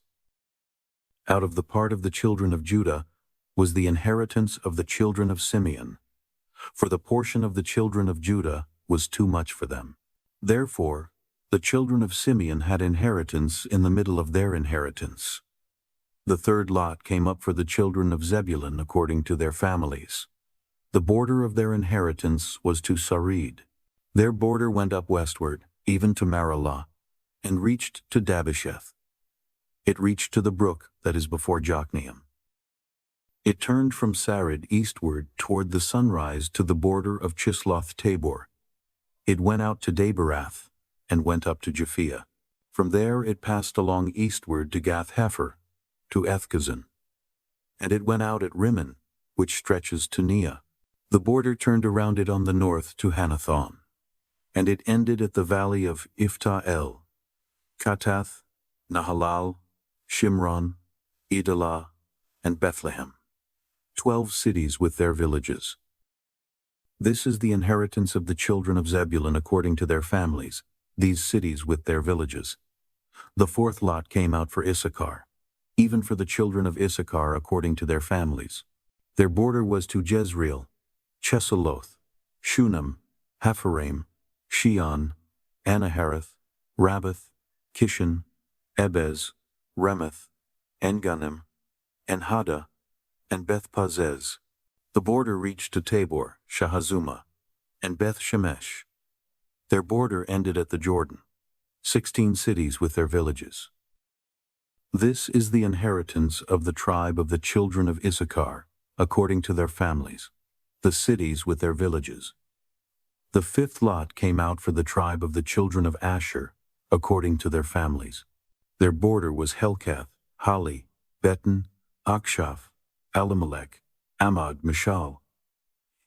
Out of the part of the children of Judah was the inheritance of the children of Simeon, for the portion of the children of Judah was too much for them. Therefore, the children of Simeon had inheritance in the middle of their inheritance. The third lot came up for the children of Zebulun according to their families. The border of their inheritance was to Sarid. Their border went up westward, even to Maralah, and reached to Dabbesheth. It reached to the brook that is before Jokneam. It turned from Sarid eastward toward the sunrise to the border of Chisloth Tabor. It went out to Daberath, and went up to Japhia. From there it passed along eastward to Gath-Hepher, to Ethkazin. And it went out at Rimmon, which stretches to Neah. The border turned around it on the north to Hanathon. And it ended at the valley of Iphta-El, Katath, Nahalal, Shimron, Idalah, and Bethlehem, 12 cities with their villages. This is the inheritance of the children of Zebulun according to their families, these cities with their villages. The fourth lot came out for Issachar, even for the children of Issachar according to their families. Their border was to Jezreel, Chesulloth, Shunem, Hapharaim, Shion, Anahareth, Rabbath, Kishan, Ebez, Remeth, En-Ganim, En-Hada, and Beth-Pazez. The border reached to Tabor, Shahazuma, and Beth-Shemesh. Their border ended at the Jordan, 16 cities with their villages. This is the inheritance of the tribe of the children of Issachar, according to their families, the cities with their villages. The fifth lot came out for the tribe of the children of Asher, according to their families. Their border was Helkath, Hali, Beton, Akshaph, Elimelech, Amad, Mishal.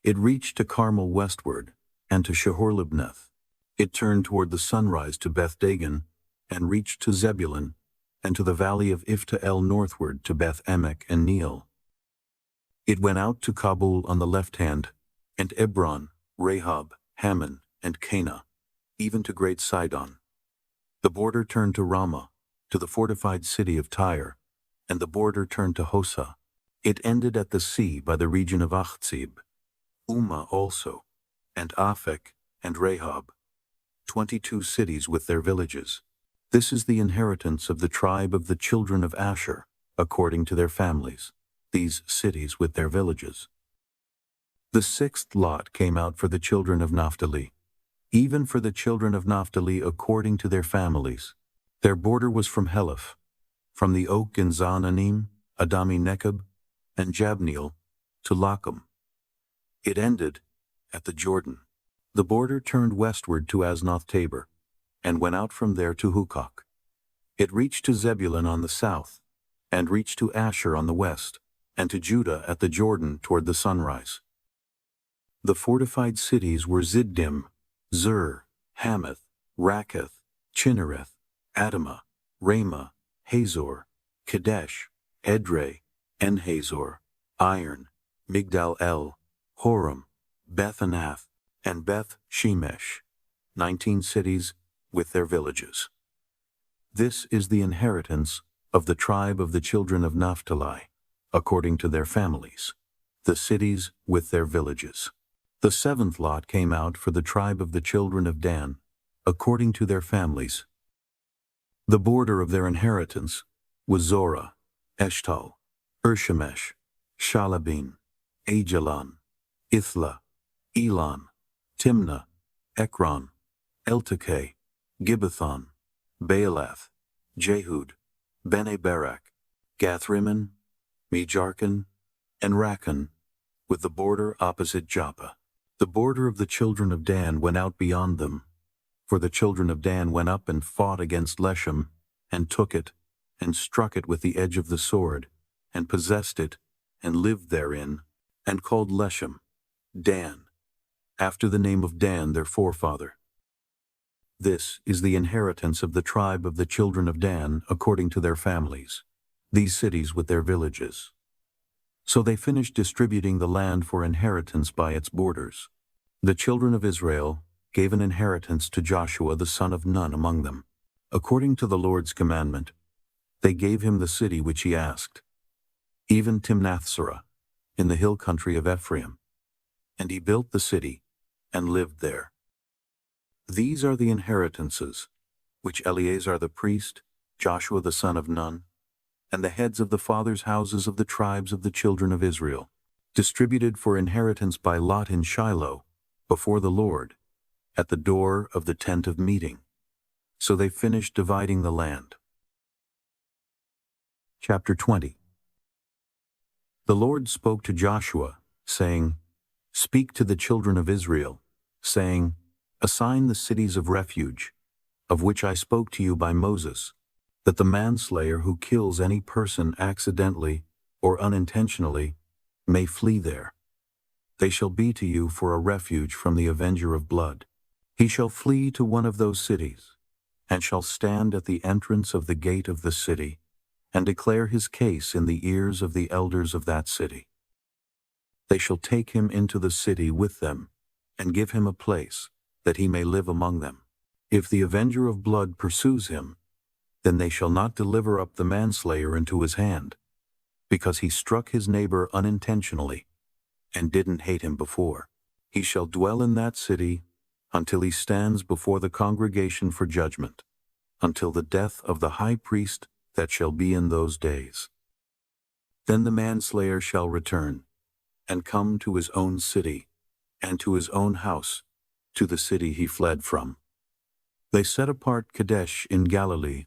It reached to Carmel westward, and to Shahor-Libneth. It turned toward the sunrise to Beth-Dagon, and reached to Zebulun, and to the valley of Ifta-El northward to Beth-Emek and Neiel. It went out to Kabul on the left hand, and Ebron, Rehob, Hammon, and Cana, even to great Sidon. The border turned to Ramah, to the fortified city of Tyre, and the border turned to Hosa. It ended at the sea by the region of Achzib, Ummah also, and Aphek, and Rehob, 22 cities with their villages. This is the inheritance of the tribe of the children of Asher, according to their families, these cities with their villages. The sixth lot came out for the children of Naphtali, even for the children of Naphtali according to their families. Their border was from Heleph, from the oak in Zaananim, Adami-Nekeb, and Jabneel, to Lacham. It ended at the Jordan. The border turned westward to Aznoth-Tabor, and went out from there to Hukok. It reached to Zebulun on the south, and reached to Asher on the west, and to Judah at the Jordan toward the sunrise. The fortified cities were Ziddim, Zur, Hamath, Rakkath, Chinnereth, Adamah, Ramah, Hazor, Kadesh, Edrei, En-Hazor, Iron, Migdal-El, Horam, Beth-Anath, and Beth-Shemesh, 19 cities with their villages. This is the inheritance of the tribe of the children of Naphtali, according to their families, the cities with their villages. The seventh lot came out for the tribe of the children of Dan, according to their families. The border of their inheritance was Zorah, Eshtal, Urshemesh, Shalabin, Ajalon, Ithla, Elon, Timnah, Ekron, Eltekeh, Gibbethon, Baalath, Jehud, Bene Barak, Gathrimmon, Mejarkon, and Rakkon, with the border opposite Joppa. The border of the children of Dan went out beyond them, for the children of Dan went up and fought against Leshem, and took it, and struck it with the edge of the sword, and possessed it, and lived therein, and called Leshem Dan, after the name of Dan their forefather. This is the inheritance of the tribe of the children of Dan according to their families, these cities with their villages. So they finished distributing the land for inheritance by its borders. The children of Israel gave an inheritance to Joshua the son of Nun among them. According to the Lord's commandment, they gave him the city which he asked, even Timnath-serah, in the hill country of Ephraim. And he built the city, and lived there. These are the inheritances, which Eleazar the priest, Joshua the son of Nun, and the heads of the fathers' houses of the tribes of the children of Israel, distributed for inheritance by lot in Shiloh, before the Lord, at the door of the tent of meeting. So they finished dividing the land. Chapter 20. The Lord spoke to Joshua, saying, Speak to the children of Israel, saying, Assign the cities of refuge, of which I spoke to you by Moses, that the manslayer who kills any person accidentally or unintentionally may flee there. They shall be to you for a refuge from the avenger of blood. He shall flee to one of those cities, and shall stand at the entrance of the gate of the city, and declare his case in the ears of the elders of that city. They shall take him into the city with them, and give him a place, that he may live among them. If the avenger of blood pursues him, then they shall not deliver up the manslayer into his hand, because he struck his neighbor unintentionally, and didn't hate him before. He shall dwell in that city until he stands before the congregation for judgment, until the death of the high priest that shall be in those days. Then the manslayer shall return, and come to his own city, and to his own house, to the city he fled from. They set apart Kadesh in Galilee,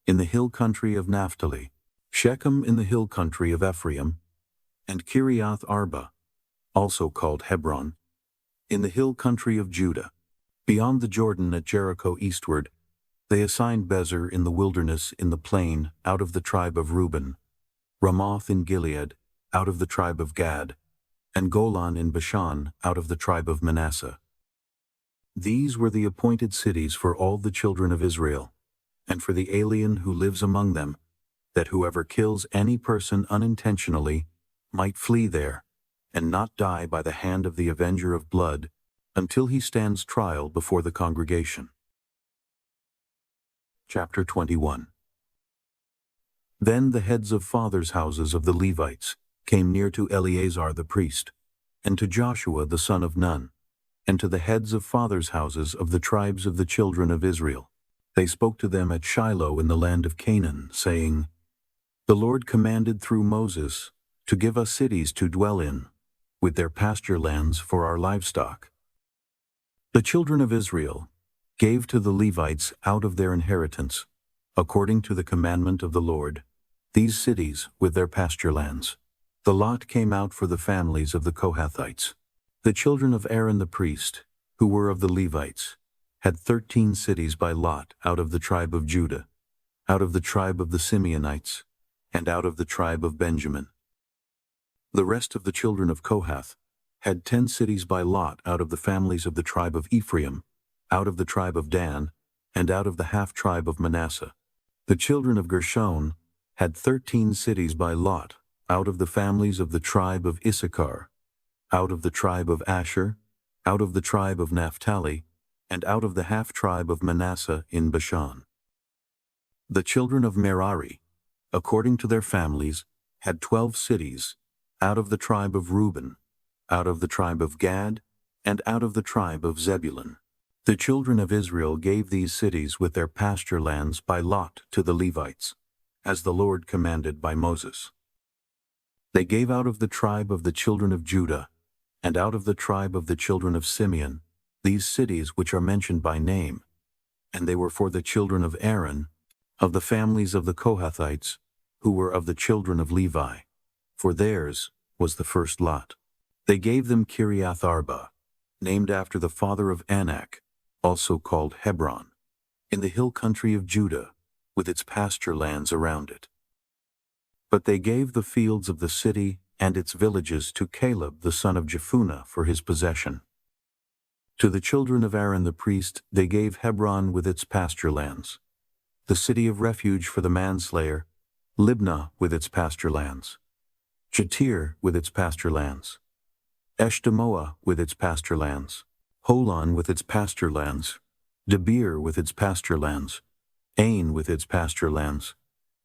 in the hill country of Naphtali, Shechem in the hill country of Ephraim, and Kiriath Arba, also called Hebron, in the hill country of Judah. Beyond the Jordan at Jericho eastward, they assigned Bezer in the wilderness in the plain out of the tribe of Reuben, Ramoth in Gilead out of the tribe of Gad, and Golan in Bashan out of the tribe of Manasseh. These were the appointed cities for all the children of Israel, and for the alien who lives among them, that whoever kills any person unintentionally might flee there, and not die by the hand of the avenger of blood, until he stands trial before the congregation. Chapter 21. Then the heads of fathers' houses of the Levites came near to Eleazar the priest, and to Joshua the son of Nun, and to the heads of fathers' houses of the tribes of the children of Israel. They spoke to them at Shiloh in the land of Canaan, saying, The Lord commanded through Moses to give us cities to dwell in, with their pasture lands for our livestock. The children of Israel gave to the Levites out of their inheritance, according to the commandment of the Lord, these cities with their pasture lands. The lot came out for the families of the Kohathites. The children of Aaron the priest, who were of the Levites, had 13 cities by lot out of the tribe of Judah, out of the tribe of the Simeonites, and out of the tribe of Benjamin. The rest of the children of Kohath had 10 cities by lot out of the families of the tribe of Ephraim, out of the tribe of Dan, and out of the half-tribe of Manasseh. The children of Gershon had 13 cities by lot out of the families of the tribe of Issachar, out of the tribe of Asher, out of the tribe of Naphtali, and out of the half-tribe of Manasseh in Bashan. The children of Merari, according to their families, had 12 cities, out of the tribe of Reuben, out of the tribe of Gad, and out of the tribe of Zebulun. The children of Israel gave these cities with their pasture lands by lot to the Levites, as the Lord commanded by Moses. They gave out of the tribe of the children of Judah, and out of the tribe of the children of Simeon, these cities which are mentioned by name, and they were for the children of Aaron, of the families of the Kohathites, who were of the children of Levi, for theirs was the first lot. They gave them Kiriath Arba, named after the father of Anak, also called Hebron, in the hill country of Judah, with its pasture lands around it. But they gave the fields of the city and its villages to Caleb the son of Jephunneh for his possession. To the children of Aaron the priest they gave Hebron with its pasture lands, the city of refuge for the manslayer, Libnah with its pasture lands, Jatir with its pasture lands, Eshtemoa with its pasture lands, Holon with its pasture lands, Debir with its pasture lands, Ain with its pasture lands,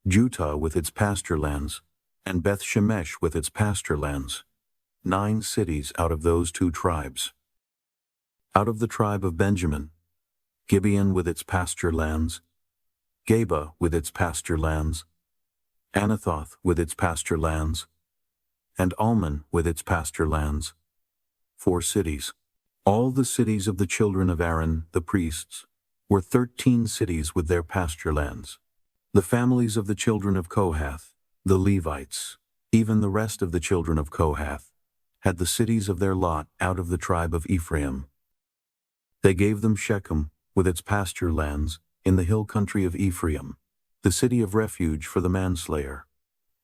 Jutah with its pasture lands, and Beth Shemesh with its pasture lands, 9 cities out of those 2 tribes. Out of the tribe of Benjamin, Gibeon with its pasture lands, Geba with its pasture lands, Anathoth with its pasture lands, and Almon with its pasture lands, 4 cities. All the cities of the children of Aaron, the priests, were 13 cities with their pasture lands. The families of the children of Kohath, the Levites, even the rest of the children of Kohath, had the cities of their lot out of the tribe of Ephraim. They gave them Shechem with its pasture lands in the hill country of Ephraim, the city of refuge for the manslayer,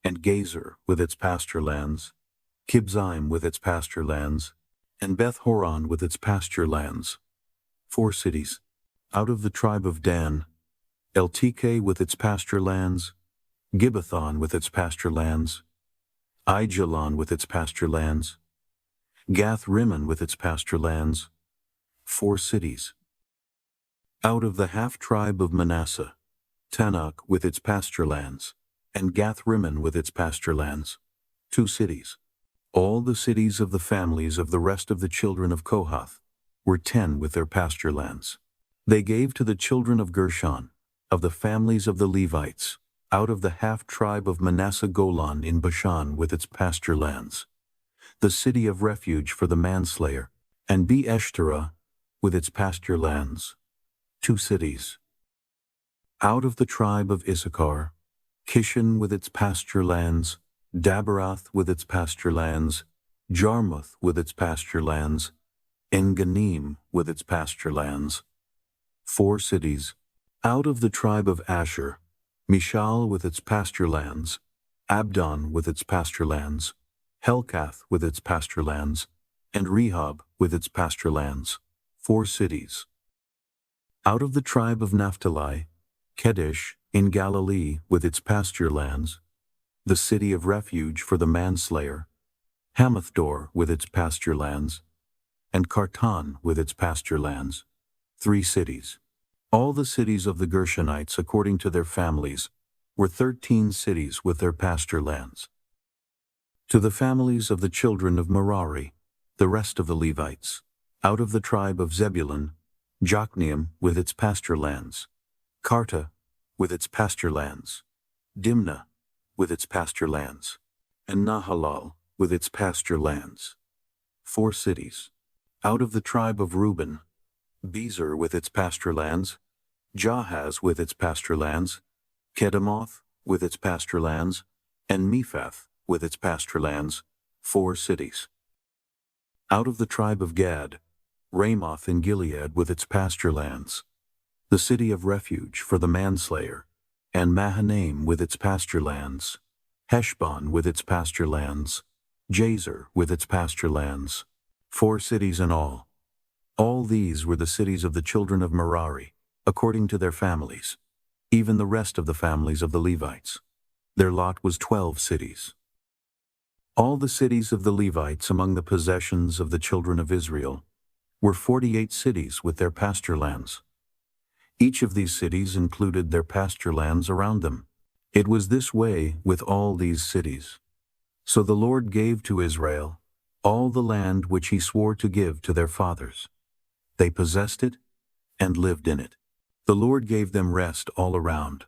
and Gezer with its pasture lands, Kibzaim with its pasture lands, and Beth-horon with its pasture lands, 4 cities. Out of the tribe of Dan, Eltekeh with its pasture lands, Gibbethon with its pasture lands, Aijalon with its pasture lands, Gath-rimmon with its pasture lands, 4 cities. Out of the half-tribe of Manasseh, Tanakh with its pasture lands, and Gath-rimmon with its pasture lands, 2 cities. All the cities of the families of the rest of the children of Kohath were 10 with their pasture lands. They gave to the children of Gershon, of the families of the Levites, out of the half-tribe of Manasseh Golan in Bashan with its pasture lands, the city of refuge for the manslayer, and Be-eshterah with its pasture lands, 2 cities. Out of the tribe of Issachar, Kishon with its pasture lands, Daberath with its pasture lands, Jarmuth with its pasture lands, En-ganim with its pasture lands, 4 cities. Out of the tribe of Asher, Mishal with its pasture lands, Abdon with its pasture lands, Helkath with its pasture lands, and Rehob with its pasture lands, 4 cities. Out of the tribe of Naphtali, Kedesh in Galilee with its pasture lands, the city of refuge for the manslayer, Hamathdor with its pasture lands, and Kartan with its pasture lands, 3 cities. All the cities of the Gershonites according to their families were 13 cities with their pasture lands. To the families of the children of Merari, the rest of the Levites, out of the tribe of Zebulun, Jokneam with its pasture lands, Karta with its pasture lands, Dimnah with its pasture lands, and Nahalal with its pasture lands, 4 cities. Out of the tribe of Reuben, Bezer with its pasture lands, Jahaz with its pasture lands, Kedemoth with its pasture lands, and Mephath with its pasture lands, 4 cities. Out of the tribe of Gad, Ramoth in Gilead with its pasture lands, the city of refuge for the manslayer, and Mahanaim with its pasture lands, Heshbon with its pasture lands, Jazer with its pasture lands, 4 cities in all. All these were the cities of the children of Merari, according to their families, even the rest of the families of the Levites. Their lot was 12 cities. All the cities of the Levites among the possessions of the children of Israel were 48 cities with their pasture lands. Each of these cities included their pasture lands around them. It was this way with all these cities. So the Lord gave to Israel all the land which he swore to give to their fathers. They possessed it and lived in it. The Lord gave them rest all around,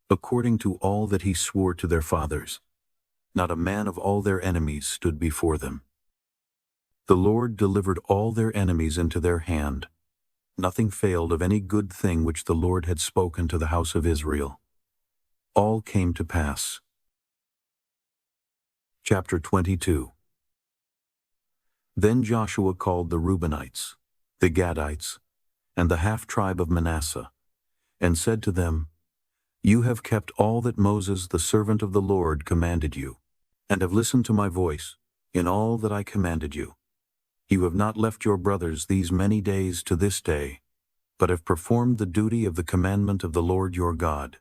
according to all that he swore to their fathers. Not a man of all their enemies stood before them. The Lord delivered all their enemies into their hand. Nothing failed of any good thing which the Lord had spoken to the house of Israel. All came to pass. Chapter 22. Then Joshua called the Reubenites, the Gadites, and the half-tribe of Manasseh, and said to them, You have kept all that Moses the servant of the Lord commanded you, and have listened to my voice in all that I commanded you. You have not left your brothers these many days to this day, but have performed the duty of the commandment of the Lord your God.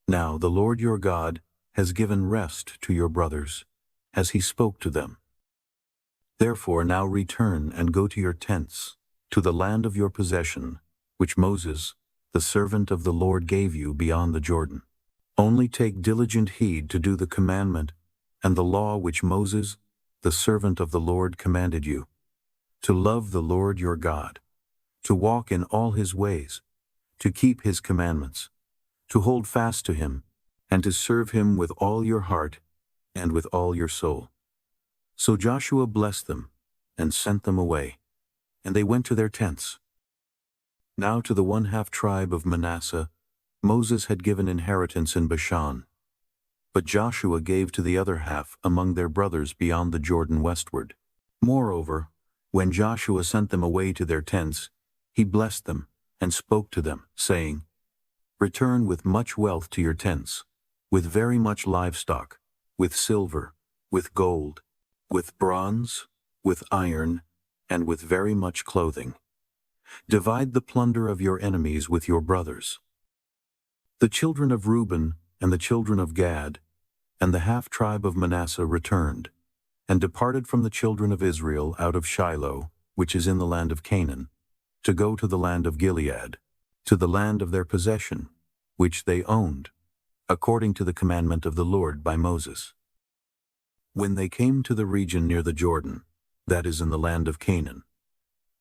Now the Lord your God has given rest to your brothers, as he spoke to them. Therefore now return and go to your tents, to the land of your possession, which Moses, the servant of the Lord, gave you beyond the Jordan. Only take diligent heed to do the commandment and the law which Moses, the servant of the Lord, commanded you, to love the Lord your God, to walk in all his ways, to keep his commandments, to hold fast to him, and to serve him with all your heart and with all your soul. So Joshua blessed them and sent them away, and they went to their tents. Now to the 1/2 tribe of Manasseh, Moses had given inheritance in Bashan, but Joshua gave to the other half among their brothers beyond the Jordan westward. Moreover, when Joshua sent them away to their tents, he blessed them and spoke to them, saying, Return with much wealth to your tents, with very much livestock, with silver, with gold, with bronze, with iron, and with very much clothing. Divide the plunder of your enemies with your brothers. The children of Reuben and the children of Gad and the half-tribe of Manasseh returned, and departed from the children of Israel out of Shiloh, which is in the land of Canaan, to go to the land of Gilead, to the land of their possession, which they owned, according to the commandment of the Lord by Moses. When they came to the region near the Jordan, that is in the land of Canaan,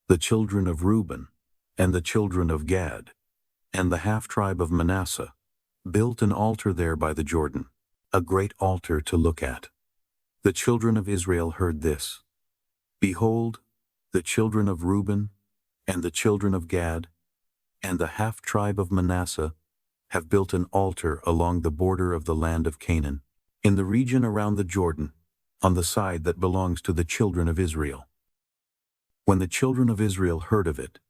the children of Reuben and the children of Gad and the half-tribe of Manasseh built an altar there by the Jordan, a great altar to look at. The children of Israel heard this. Behold, the children of Reuben, and the children of Gad, and the half-tribe of Manasseh have built an altar along the border of the land of Canaan, in the region around the Jordan, on the side that belongs to the children of Israel. When the children of Israel heard of it,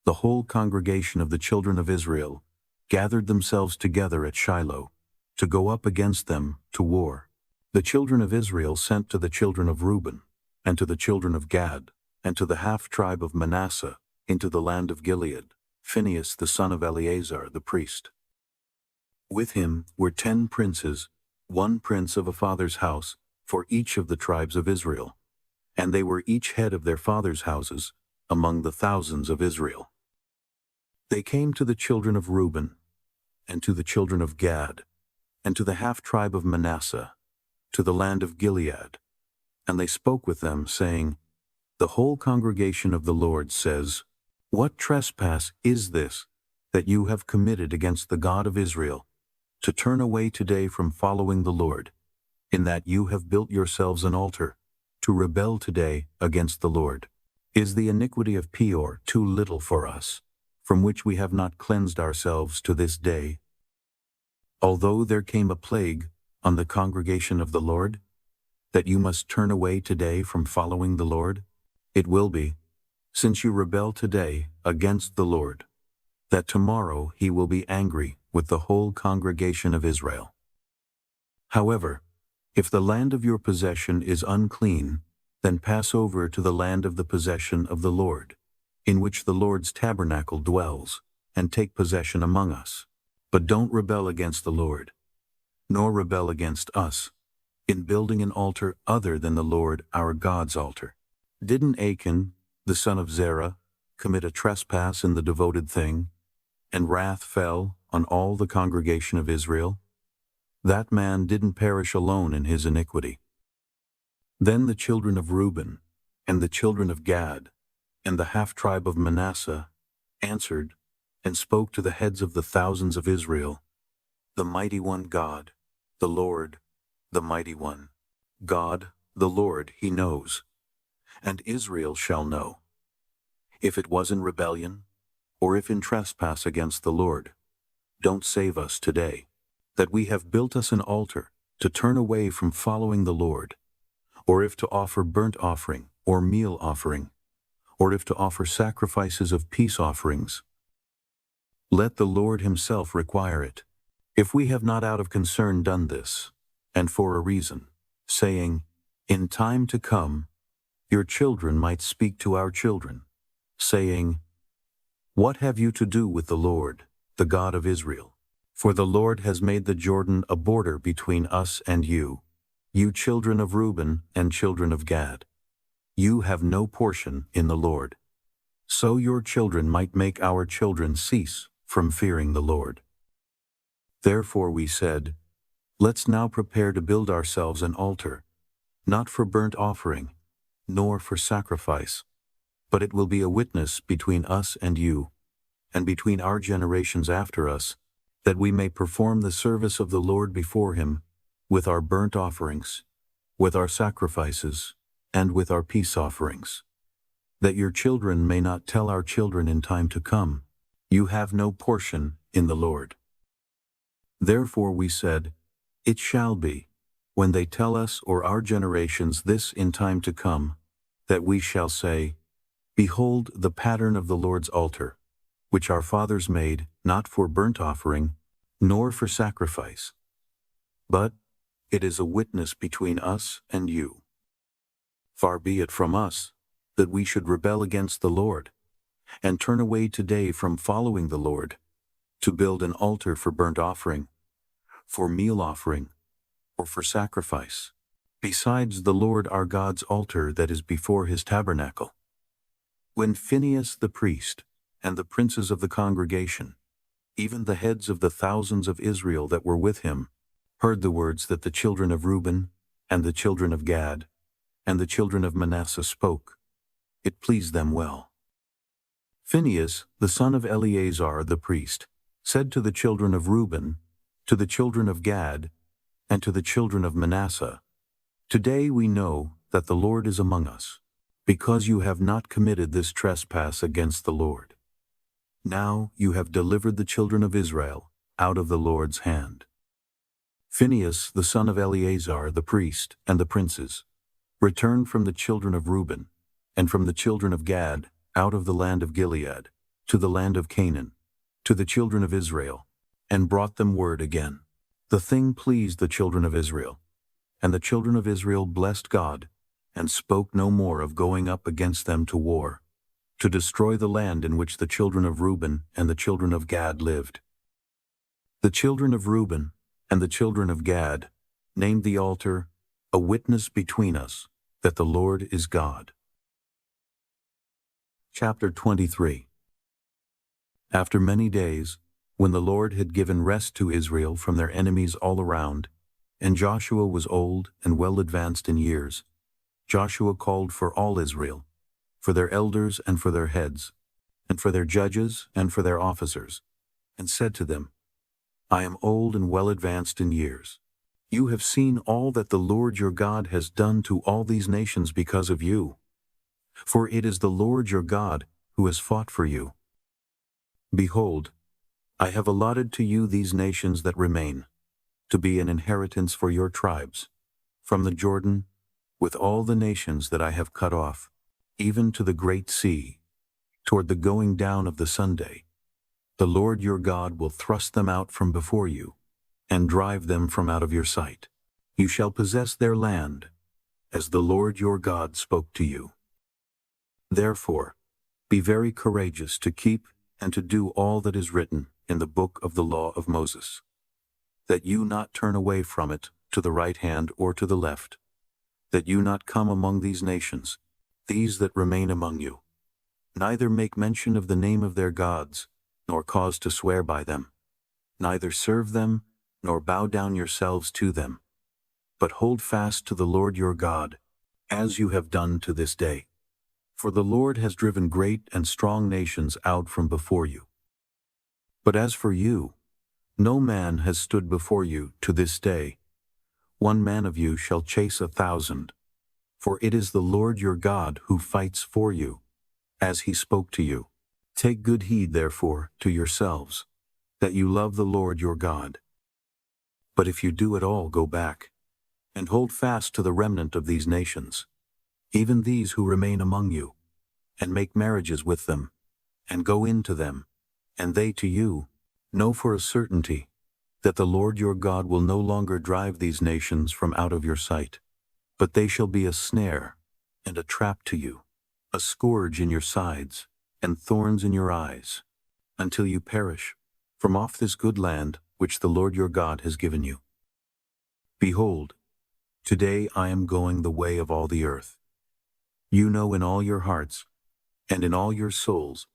the whole congregation of the children of Israel gathered themselves together at Shiloh to go up against them to war. The children of Israel sent to the children of Reuben, and to the children of Gad, and to the half-tribe of Manasseh, into the land of Gilead, Phinehas the son of Eleazar the priest. With him were 10 princes, 1 prince of a father's house, for each of the tribes of Israel, and they were each head of their fathers' houses, among the thousands of Israel. They came to the children of Reuben, and to the children of Gad, and to the half-tribe of Manasseh, to the land of Gilead, and they spoke with them, saying, The whole congregation of the Lord says, What trespass is this that you have committed against the God of Israel, to turn away today from following the Lord, in that you have built yourselves an altar, to rebel today against the Lord? Is the iniquity of Peor too little for us, from which we have not cleansed ourselves to this day? Although there came a plague on the congregation of the Lord, that you must turn away today from following the Lord, it will be, since you rebel today against the Lord, that tomorrow he will be angry with the whole congregation of Israel. However, if the land of your possession is unclean, then pass over to the land of the possession of the Lord, in which the Lord's tabernacle dwells, and take possession among us. But don't rebel against the Lord, nor rebel against us, in building an altar other than the Lord our God's altar. Didn't Achan, the son of Zerah, commit a trespass in the devoted thing, and wrath fell on all the congregation of Israel? That man didn't perish alone in his iniquity. Then the children of Reuben, and the children of Gad, and the half-tribe of Manasseh answered and spoke to the heads of the thousands of Israel, The mighty one God, the Lord, the mighty one, God, the Lord, he knows, and Israel shall know, if it was in rebellion, or if in trespass against the Lord. Don't save us today, that we have built us an altar to turn away from following the Lord, or if to offer burnt offering or meal offering, or if to offer sacrifices of peace offerings. Let the Lord himself require it, if we have not out of concern done this, and for a reason, saying, In time to come, your children might speak to our children, saying, What have you to do with the Lord, the God of Israel? For the Lord has made the Jordan a border between us and you children of Reuben and children of Gad. You have no portion in the Lord. So your children might make our children cease from fearing the Lord. Therefore we said, Let's now prepare to build ourselves an altar, not for burnt offering, nor for sacrifice, but it will be a witness between us and you, and between our generations after us, that we may perform the service of the Lord before him, with our burnt offerings, with our sacrifices, and with our peace offerings. That your children may not tell our children in time to come, You have no portion in the Lord. Therefore we said, It shall be, when they tell us or our generations this in time to come, that we shall say, Behold the pattern of the Lord's altar, which our fathers made, not for burnt offering, nor for sacrifice, but it is a witness between us and you. Far be it from us, that we should rebel against the Lord, and turn away today from following the Lord, to build an altar for burnt offering, for meal offering, or for sacrifice, besides the Lord our God's altar that is before his tabernacle. When Phinehas the priest, and the princes of the congregation, even the heads of the thousands of Israel that were with him, heard the words that the children of Reuben, and the children of Gad, and the children of Manasseh spoke, it pleased them well. Phinehas, the son of Eleazar the priest, said to the children of Reuben, to the children of Gad, and to the children of Manasseh, today we know that the Lord is among us, because you have not committed this trespass against the Lord. Now you have delivered the children of Israel out of the Lord's hand. Phinehas, the son of Eleazar, the priest, and the princes, returned from the children of Reuben, and from the children of Gad, out of the land of Gilead, to the land of Canaan, to the children of Israel, and brought them word again. The thing pleased the children of Israel, and the children of Israel blessed God, and spoke no more of going up against them to war, to destroy the land in which the children of Reuben and the children of Gad lived. The children of Reuben and the children of Gad named the altar, A Witness Between Us, that the Lord is God. Chapter 23. After many days, when the Lord had given rest to Israel from their enemies all around, and Joshua was old and well advanced in years, Joshua called for all Israel, for their elders and for their heads, and for their judges and for their officers, and said to them, I am old and well advanced in years. You have seen all that the Lord your God has done to all these nations because of you. For it is the Lord your God who has fought for you. Behold, I have allotted to you these nations that remain, to be an inheritance for your tribes, from the Jordan, with all the nations that I have cut off, even to the great sea, toward the going down of the Sunday. The Lord your God will thrust them out from before you, and drive them from out of your sight. You shall possess their land, as the Lord your God spoke to you. Therefore, be very courageous to keep and to do all that is written in the book of the law of Moses, that you not turn away from it to the right hand or to the left, that you not come among these nations, these that remain among you, neither make mention of the name of their gods, nor cause to swear by them, neither serve them, nor bow down yourselves to them, but hold fast to the Lord your God, as you have done to this day. For the Lord has driven great and strong nations out from before you. But as for you, no man has stood before you to this day. 1 man of you shall chase 1,000, for it is the Lord your God who fights for you, as he spoke to you. Take good heed, therefore, to yourselves, that you love the Lord your God. But if you do at all, go back, and hold fast to the remnant of these nations, even these who remain among you, and make marriages with them, and go in to them, and they to you. Know for a certainty that the Lord your God will no longer drive these nations from out of your sight, but they shall be a snare and a trap to you, a scourge in your sides, and thorns in your eyes, until you perish from off this good land which the Lord your God has given you. Behold, today I am going the way of all the earth. You know in all your hearts and in all your souls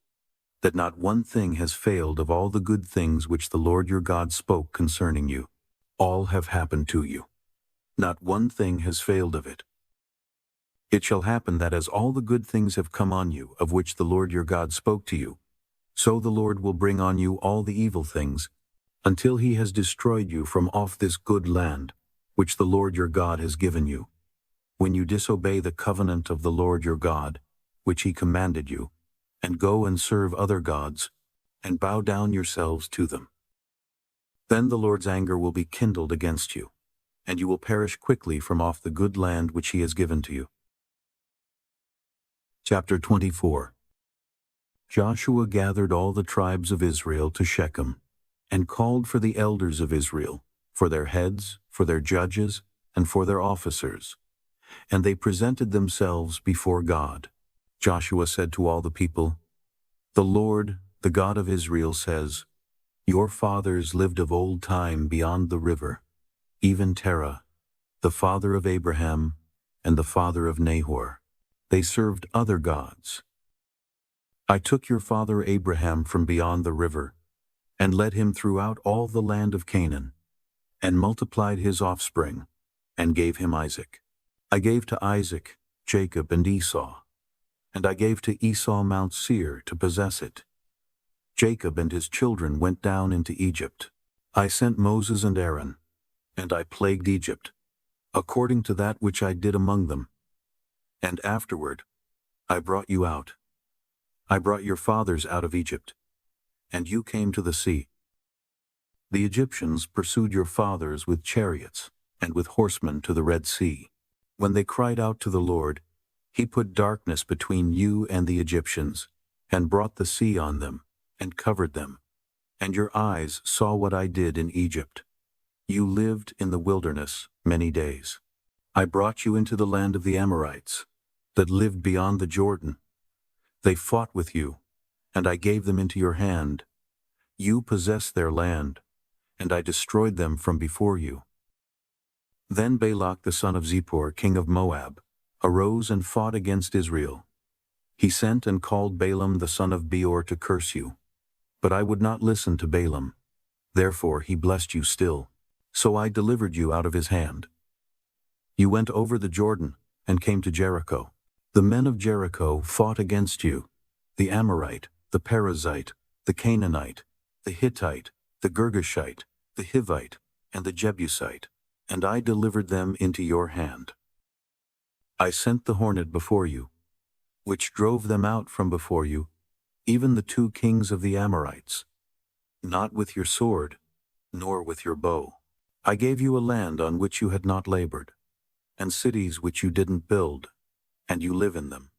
that not one thing has failed of all the good things which the Lord your God spoke concerning you. All have happened to you. Not one thing has failed of it. It shall happen that as all the good things have come on you, of which the Lord your God spoke to you, so the Lord will bring on you all the evil things, until he has destroyed you from off this good land, which the Lord your God has given you, when you disobey the covenant of the Lord your God, which he commanded you, and go and serve other gods, and bow down yourselves to them. Then the Lord's anger will be kindled against you, and you will perish quickly from off the good land which he has given to you. Chapter 24. Joshua gathered all the tribes of Israel to Shechem, and called for the elders of Israel, for their heads, for their judges, and for their officers. And they presented themselves before God. Joshua said to all the people, The Lord, the God of Israel, says, Your fathers lived of old time beyond the river, even Terah, the father of Abraham, and the father of Nahor. They served other gods. I took your father Abraham from beyond the river, and led him throughout all the land of Canaan, and multiplied his offspring, and gave him Isaac. I gave to Isaac Jacob and Esau, and I gave to Esau Mount Seir to possess it. Jacob and his children went down into Egypt. I sent Moses and Aaron, and I plagued Egypt, according to that which I did among them. And afterward I brought you out. I brought your fathers out of Egypt, and you came to the sea. The Egyptians pursued your fathers with chariots and with horsemen to the Red Sea. When they cried out to the Lord, he put darkness between you and the Egyptians, and brought the sea on them, and covered them. And your eyes saw what I did in Egypt. You lived in the wilderness many days. I brought you into the land of the Amorites, that lived beyond the Jordan. They fought with you, and I gave them into your hand. You possessed their land, and I destroyed them from before you. Then Balak the son of Zippor, king of Moab, arose and fought against Israel. He sent and called Balaam the son of Beor to curse you. But I would not listen to Balaam. Therefore he blessed you still. So I delivered you out of his hand. You went over the Jordan and came to Jericho. The men of Jericho fought against you, the Amorite, the Perizzite, the Canaanite, the Hittite, the Girgashite, the Hivite, and the Jebusite, and I delivered them into your hand. I sent the hornet before you, which drove them out from before you, even the 2 kings of the Amorites, not with your sword, nor with your bow. I gave you a land on which you had not labored, and cities which you didn't build, and you live in them.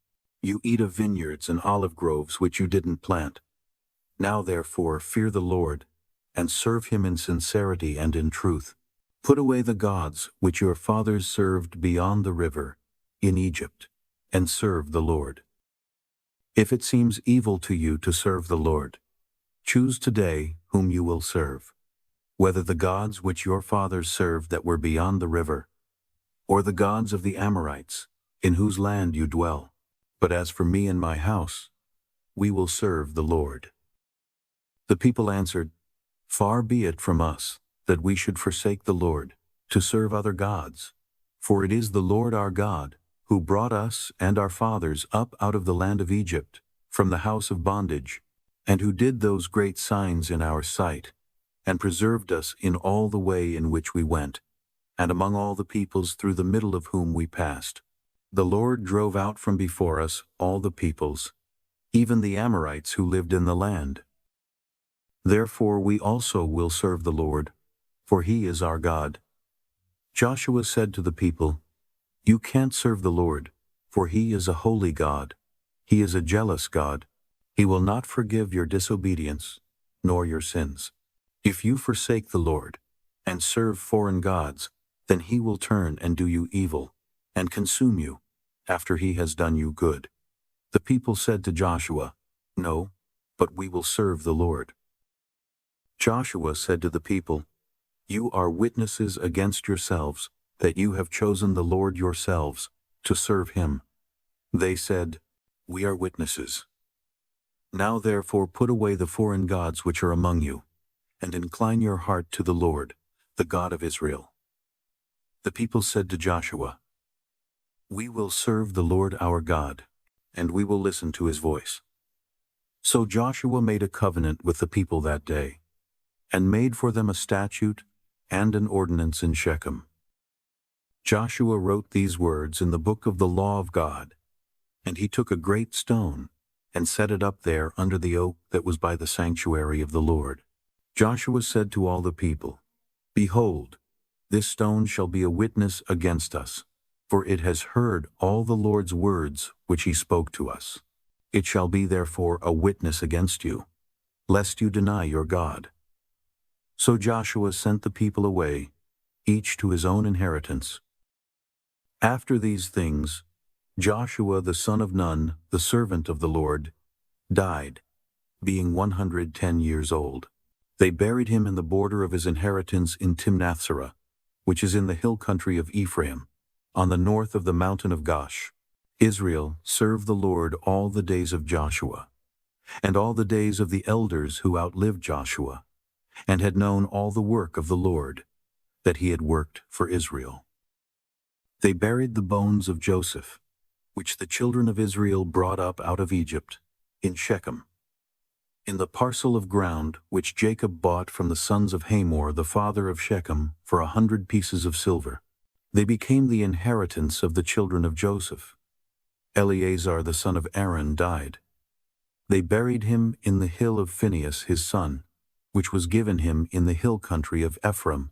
You eat of vineyards and olive groves which you didn't plant. Now therefore fear the Lord, and serve him in sincerity and in truth. Put away the gods which your fathers served beyond the river, in Egypt, and serve the Lord. If it seems evil to you to serve the Lord, choose today whom you will serve, whether the gods which your fathers served that were beyond the river, or the gods of the Amorites, in whose land you dwell. But as for me and my house, we will serve the Lord. The people answered, Far be it from us, that we should forsake the Lord, to serve other gods. For it is the Lord our God, who brought us and our fathers up out of the land of Egypt, from the house of bondage, and who did those great signs in our sight, and preserved us in all the way in which we went, and among all the peoples through the middle of whom we passed. The Lord drove out from before us all the peoples, even the Amorites who lived in the land. Therefore we also will serve the Lord, for he is our God. Joshua said to the people, You can't serve the Lord, for he is a holy God. He is a jealous God. He will not forgive your disobedience, nor your sins. If you forsake the Lord, and serve foreign gods, then he will turn and do you evil, and consume you, after he has done you good. The people said to Joshua, No, but we will serve the Lord. Joshua said to the people, You are witnesses against yourselves, that you have chosen the Lord yourselves, to serve him. They said, We are witnesses. Now therefore put away the foreign gods which are among you, and incline your heart to the Lord, the God of Israel. The people said to Joshua, We will serve the Lord our God, and we will listen to his voice. So Joshua made a covenant with the people that day, and made for them a statute and an ordinance in Shechem. Joshua wrote these words in the book of the law of God, and he took a great stone, and set it up there under the oak that was by the sanctuary of the Lord. Joshua said to all the people, Behold, this stone shall be a witness against us, for it has heard all the Lord's words which he spoke to us. It shall be therefore a witness against you, lest you deny your God. So Joshua sent the people away, each to his own inheritance. After these things, Joshua the son of Nun, the servant of the Lord, died, being 110 years old. They buried him in the border of his inheritance in Timnath-serah, which is in the hill country of Ephraim, on the north of the mountain of Gaash. Israel served the Lord all the days of Joshua, and all the days of the elders who outlived Joshua, and had known all the work of the Lord, that he had worked for Israel. They buried the bones of Joseph, which the children of Israel brought up out of Egypt, in Shechem. in the parcel of ground which Jacob bought from the sons of Hamor the father of Shechem for 100 pieces of silver. They became the inheritance of the children of Joseph. Eleazar the son of Aaron died. They buried him in the hill of Phinehas his son, which was given him in the hill country of Ephraim,